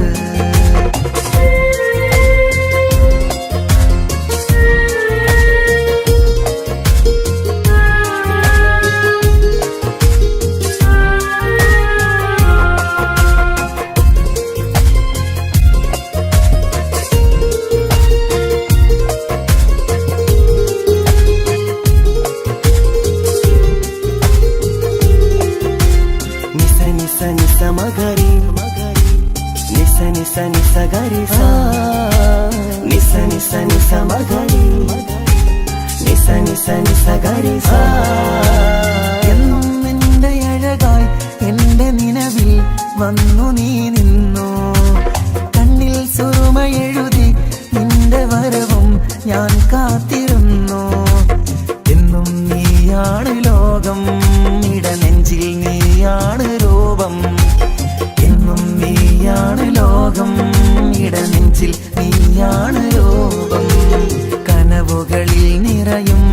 മഗരി നിസ നിസ നിസ ഗരി സാ നിസ നിസ നിസ മഗരി നിസ നിസ നിസ ഗരി സാ എന്നും നിന്റെ അഴകായി എന്റെ നിലവിൽ വന്നു നീ നിന്നു കണ്ണിൽ സുറുമ എഴുതി നിന്റെ വരവും ഞാൻ കാത്തിരുന്നു എന്നും നീയാണ് ലോകം ഇടനെഞ്ചിൽ നീയാണ് രൂപം എന്നും നീയാണ് ലോകം ഇടനെഞ്ചിൽ നീയാണ് രൂപം കനവുകളിൽ നിറയും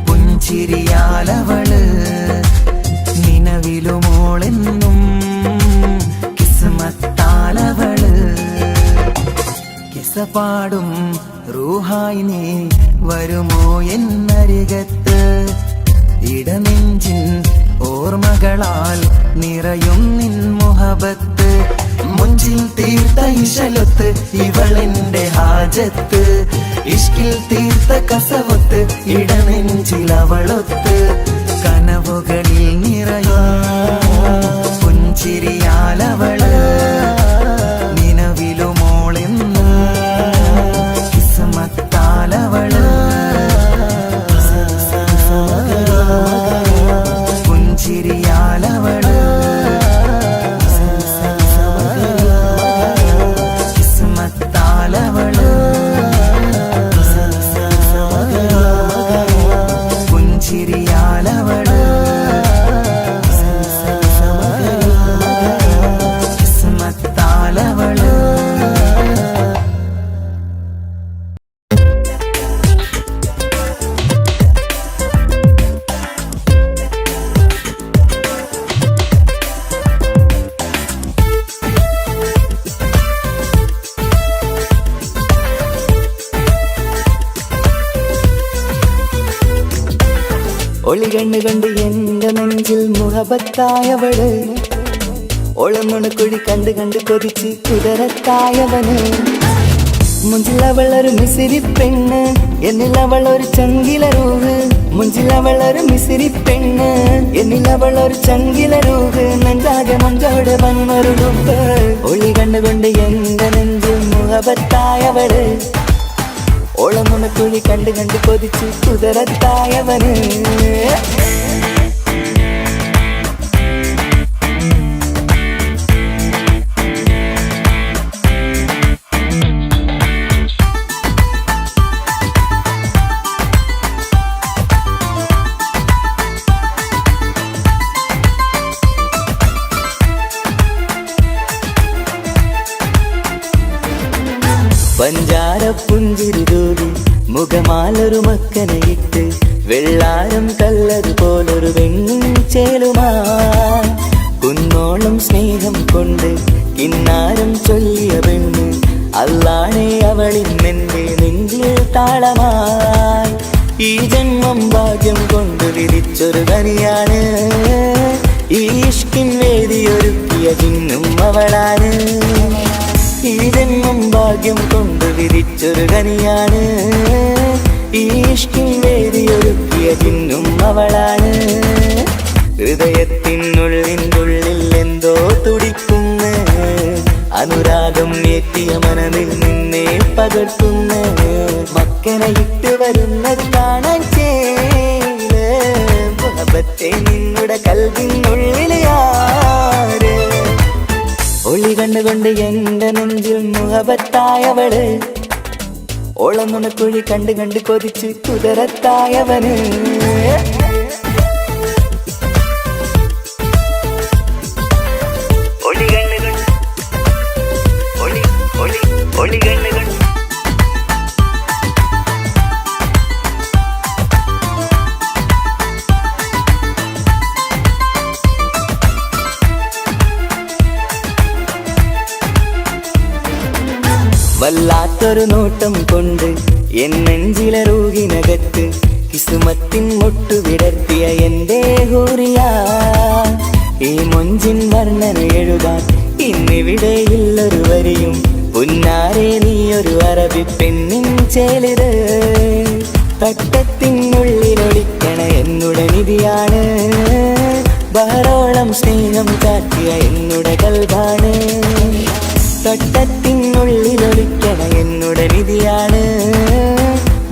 പുഞ്ചിരിയാലവള് നിലവിലുമോളെന്നും കിസ്മത്താലവള് കിസപാടും റൂഹായി നീ വരുമോ എന്നരികത്ത് ഇടനെഞ്ചിൻ ഓർമ്മകളാൽ നിറയും നിൻ മുഹബത്ത് മുഞ്ചിൽ തീർത്ത ഇശലൊത്ത് ഇവളെന്റെ ഹാജത്ത് ഇഷ്കിൽ തീർത്ത കസവത്ത് ഇടനെഞ്ചിൽ അവളൊത്ത് കനവുകളിൽ നിറയും പുഞ്ചിരിയാലവള് നിലവിലുമോളെന്ന് കിസ്മത്താലവള് പുഞ്ചിരിയാലവള് കിസ്മത്താലവള് പുഞ്ചിരിയാലവള് കിസ്മത്താലവള് ഒളികണ്ണ് കണ്ട് എന്റെ നെഞ്ചിൽ മുഹബത്തായവള് ഒളമുണക്കുഴി കണ്ട് കണ്ട് കൊതിച്ച് കുതിരത്തായവന് മുഞ്ചിലവളൊരു മിസിരി പെണ്ണ് എന്നിലവളൊരു ചങ്കിലരൂഹ് മുഞ്ചിലവളൊരു മിസിരി പെണ്ണ് എന്നിലവളൊരു ചങ്കിലരൂഹ് നെഞ്ചാകെ മഞ്ചോട് വന്നൊരു ലുപ്പ് ഒളി കണ്ടുകൊണ്ട് എന്റെ നെഞ്ചിൽ മുഹബത്തായവള് ഓളമുണക്കുഴി കണ്ട് കണ്ട് കൊതിച്ച് കുതിരത്തായവന് പഞ്ചാര പുഞ്ചിരി തൂകി മുഖമാലൊരു മക്കനയിട്ട് വെള്ളാരം കല്ലത് പോലൊരു വെണ്ണുചേലുമാ കുന്നോളം സ്നേഹം കൊണ്ട് കിന്നാരം ചൊല്ലിയ പെണ്ണ് അല്ലാണെ അവളിന്നെന്റെ നെഞ്ചിൽ താളമായി ഈ ജന്മം ഭാഗ്യം കൊണ്ട് വിധിച്ചൊരു കനിയാണ് ഈ ഇഷ്കിൻ വേദിയൊരുക്കിയ ജിന്നും അവളാണ് ഈ ജന്മം ഭാഗ്യം കൊണ്ട് വിധിച്ചൊരു കനിയാണ് ഈ ഇഷ്കിൻ വേദിയൊരുക്കിയ ജിന്നും അവളാണ് ഹൃദയത്തിനുള്ളിനുള്ളിൽ എന്തോ തുടിക്കുന്ന അനുരാഗം ഏറ്റിയ മനതിൽ നിന്നെ പകർത്തുന്ന മക്കനെ ഇട്ട് വരുന്നത് കാണാൻ ചേല് മുഹബത്തെ നിന്നുടെ കൽവിനുള്ളിലെ ആര് ഒളി കണ്ടുകൊണ്ട് എന്റെ നെഞ്ചിൽ മുഹബത്തായവള് ഓളമുണക്കുഴി കണ്ട് കണ്ട് കൊതിച്ച് കുതിരത്തായവന് വല്ലാത്തൊരു നോട്ടം കൊണ്ട് എൻ നെഞ്ചിലെ റൂഹിനകത്ത് കിസുമത്തിൻ മുട്ടു വിടർത്തിയ എന്റെ ഹൂറിയ ഈ മൊഞ്ചിൻ വർണ്ണന എഴുതാൻ ഇന്നിവിടെയില്ലൊരു വരിയും പുന്നാരെ നീയൊരു അറബി പെണ്ണിൻ ചേലിത് തട്ടത്തിനുള്ളിലൊളിക്കണ എന്നുടെ നിധിയാണ് ബഹറോളം സ്നേഹം കാട്ടിയ എന്നുടെ കൽബാണ് തട്ടത്തിനുള്ളിലൊളിക്കണ എന്നുടെ നിധിയാണ്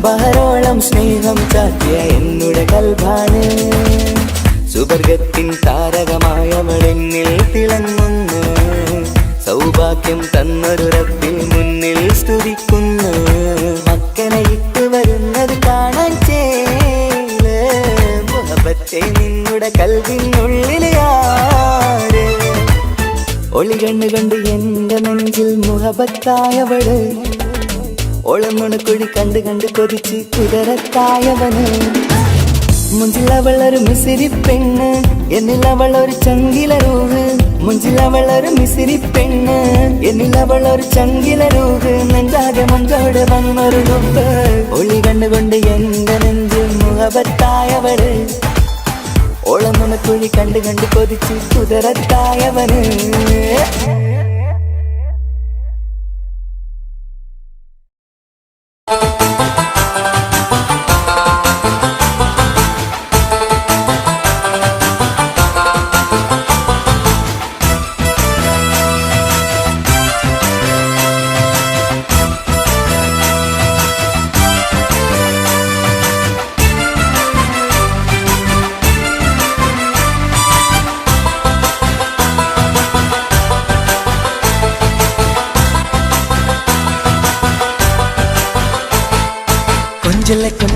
ബഹറോളം സ്നേഹം കാട്ടിയ എന്നുടെ കൽബാണ് സുവർഗത്തിൻ താരകമായവളെന്നിൽ തിളങ്ങുന്നു സൗഭാഗ്യം തന്നൊരു റബ്ബിൽ മുന്നിൽ സ്തുതിക്കുന്നു മക്കനെ ഇട്ട് വരുന്നത് കാണാൻ ചേല് മുഹബത്തെ നിന്നുടെ കൽവിനുള്ളിലെ ആര് ഒളി കണ്ണു കണ്ട് എന്റെ നെഞ്ചിൽ മുഹബത്തായവള് ഒളമുണക്കുഴി കണ്ട് കണ്ട് കൊതിച്ച് കുതിരത്തായവന് മുഞ്ചിലവളൊരു മിസിരി പെണ്ണ് എന്നിലവളൊരു ചങ്കിലരൂഹ് മുഞ്ചിലവളൊരു മിസിരി പെണ്ണ് എന്നിലവളൊരു ചങ്കിലരൂഹ് നെഞ്ചാകെ മഞ്ചോട് വന്നൊരു നുപ്പ് ഒളി കണ്ടുകൊണ്ട് എന്റെ നെഞ്ചിൽ മുഹബത്തായവള് ഓളമുണക്കുഴി കണ്ട് കണ്ട് കൊതിച്ച് കുതിരത്തായവന്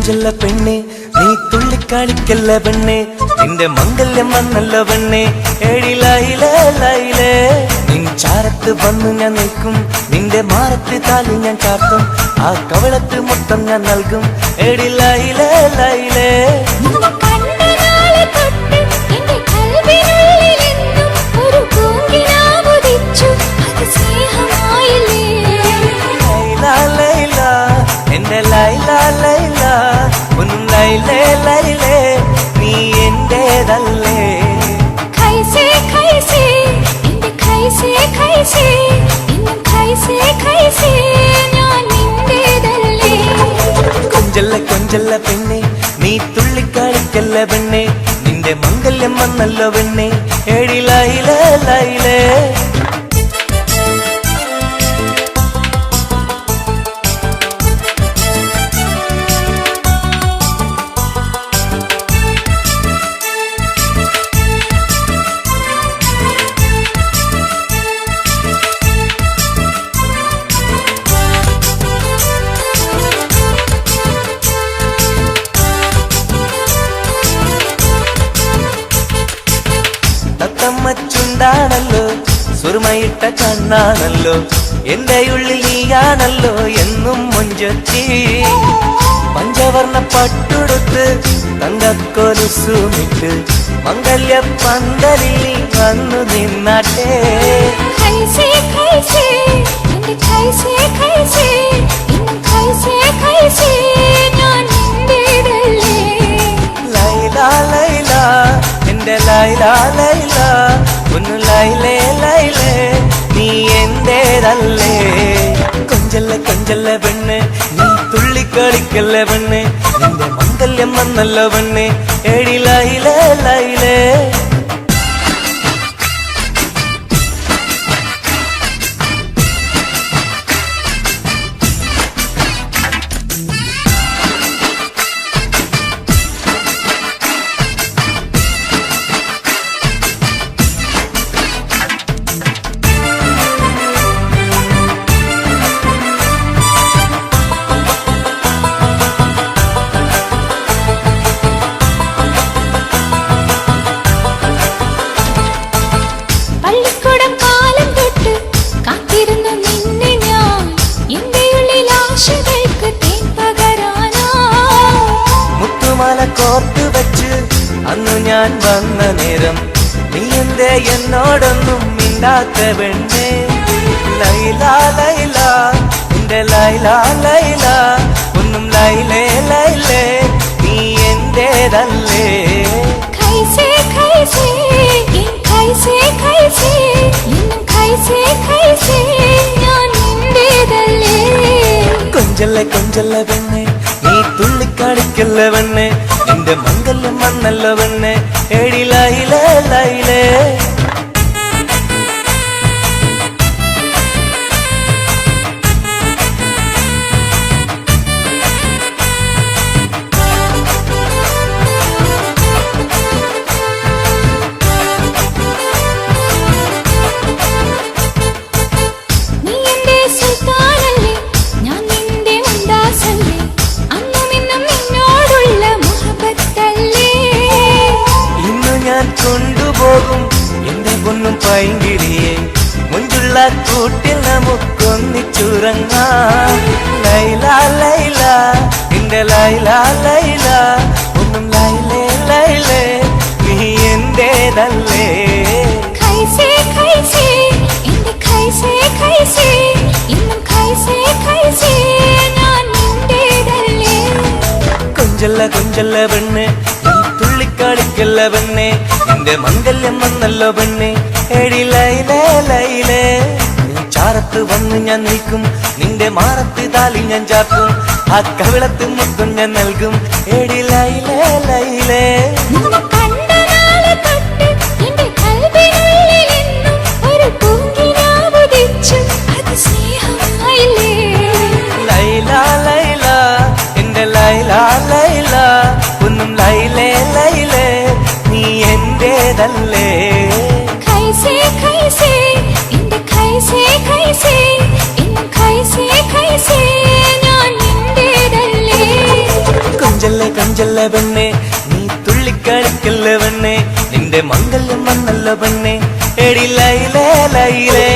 കൊഞ്ചല്ല പെണ്ണെ നീ തുള്ളിക്കാളിക്കല്ല പെണ്ണെ നിന്റെ മംഗല്യം വന്നല്ല പെണ്ണെ ഏഴിലായിലേ നിൻ ചാരത്ത് വന്നു ഞാൻ നിൽക്കും നിന്റെ മാറത്ത് താലി ഞാൻ കാട്ടും ആ കവളത്ത് മൊത്തം ഞാൻ നൽകും ഏഴിലായിലേ എന്റെ ലൈല ഒന്നും ലൈലേ നീ എന്റേതല്ലേ ഖൈസേ എന്റെ ഖൈസേ ഞാൻ നിന്റേതല്ലേ കൊഞ്ചല്ല പെണ്ണെ നീ തുള്ളിക്കാളിക്കല്ല പെണ്ണെ നിന്റെ മംഗല്യം വന്നല്ലോ പെണ്ണെ ഏഴിലായിലേ ാണല്ലോ സുറുമയിട്ട കണ്ണാണല്ലോ എന്റെ ഉള്ളിൽ നീയാണല്ലോ എന്നും മൊഞ്ചത്തി പഞ്ചവർണ്ണ പട്ടുടുത്ത് തങ്കക്കൊലുസുമിട്ട് മംഗല്യ പന്തലിൽ നീ വന്നു നിന്നാട്ടെ ലൈല എന്റെ ലൈല ഒന്ന് ലൈലേ നീ എന്റേതല്ലേ കൊഞ്ചല്ല പെണ്ണ് നീ തുള്ളിക്കളിക്കല്ല പെണ്ണ് നിന്റെ മംഗല്യം വന്നല്ലോ പെണ്ണ് ഏഴിലായിലേ കോർത്തു വെച്ച് അന്നു ഞാൻ വന്ന നേരം നീ എന്തേ എന്നോടൊന്നും മിണ്ടാത്ത പെണ്ണേ ലൈല എന്റെ ലൈല ലൈല ഒന്നും ലൈലേ ലൈലേ നീ എന്റേതല്ലേ ഖൈസേ ഖൈസേ എൻ ഖൈസേ ഖൈസേ എന്നും ഖൈസേ ഖൈസേ ഞാൻ നിന്റേതല്ലേ കൊഞ്ചല്ലേ കൊഞ്ചല്ല പെണ്ണെ നീ തുള്ളിക്കാടിക്കല്ല പെണ്ണെ നിന്റെ മംഗല്യം വന്നല്ല പെണ്ണെ എടി ലൈലേ ലൈലേ നീ എന്റെ സുൽത്താനല്ലേ ഞാൻ നിന്റെ മുന്താസല്ലേ അന്നും ഇന്നും നിന്നോടുള്ള മുഹബത്തല്ലേ ഇന്നു ഞാൻ കൊണ്ടുപോകും എന്റെ പൊന്നും പൈങ്കിളിയെ മുഞ്ചുള്ള കൂട്ടിൽ നമുക്കൊന്നിച്ചുറങ്ങാം ലൈല ലൈല എന്റെ ലൈല ലൈല ഒന്നും ലൈലേ ലൈലേ നീ എന്റേതല്ലേ ഖൈസേ ഖൈസേ എന്റെ ഖൈസേ ഖൈസേ ഇന്നും ഖൈസേ ഖൈസേ ഞാൻ നിന്റേതല്ലേ കൊഞ്ചല്ല കൊഞ്ചല്ല പെണ്ണെ നീ തുള്ളിക്കാടിക്കല്ല പെണ്ണെ നിന്റെ മംഗല്യം വന്നല്ലോ പെണ്ണെ എടി ലൈലേ ലൈലേ നീ ചാരത്ത് വന്ന് ഞാൻ നിൽക്കും നിന്റെ മാറത്ത് താലി ഞാൻ ചാർത്തും ആ കവിളത്ത് മുത്തും ഞാൻ നൽകും എടി ലൈലേ ലൈലേ നിന്നെ കണ്ട നാളെ തൊട്ട് എന്റെ കൽവിനുള്ളിൽ എന്നും ഒരു പൂങ്കിനാവുദിച്ചു അത് സ്നേഹമായില്ലേ ലൈല ലൈല എന്റെ ലൈല ലൈല ഒന്നും ലൈലേ ലൈലേ നീ എന്റേതല്ലേ ഖൈസേ ഖൈസേ എന്റെ ഖൈസേ ഖൈസേ ഇന്നും ഖൈസേ ഖൈസേ ഞാൻ നിന്റേതല്ലേ കൊഞ്ചല്ലേ കൊഞ്ചല്ല പെണ്ണെ നീ തുള്ളിക്കളിക്കല്ല പെണ്ണെ നിന്റെ മംഗല്യം വന്നല്ല പെണ്ണെ എടി ലൈലേ ലൈലേ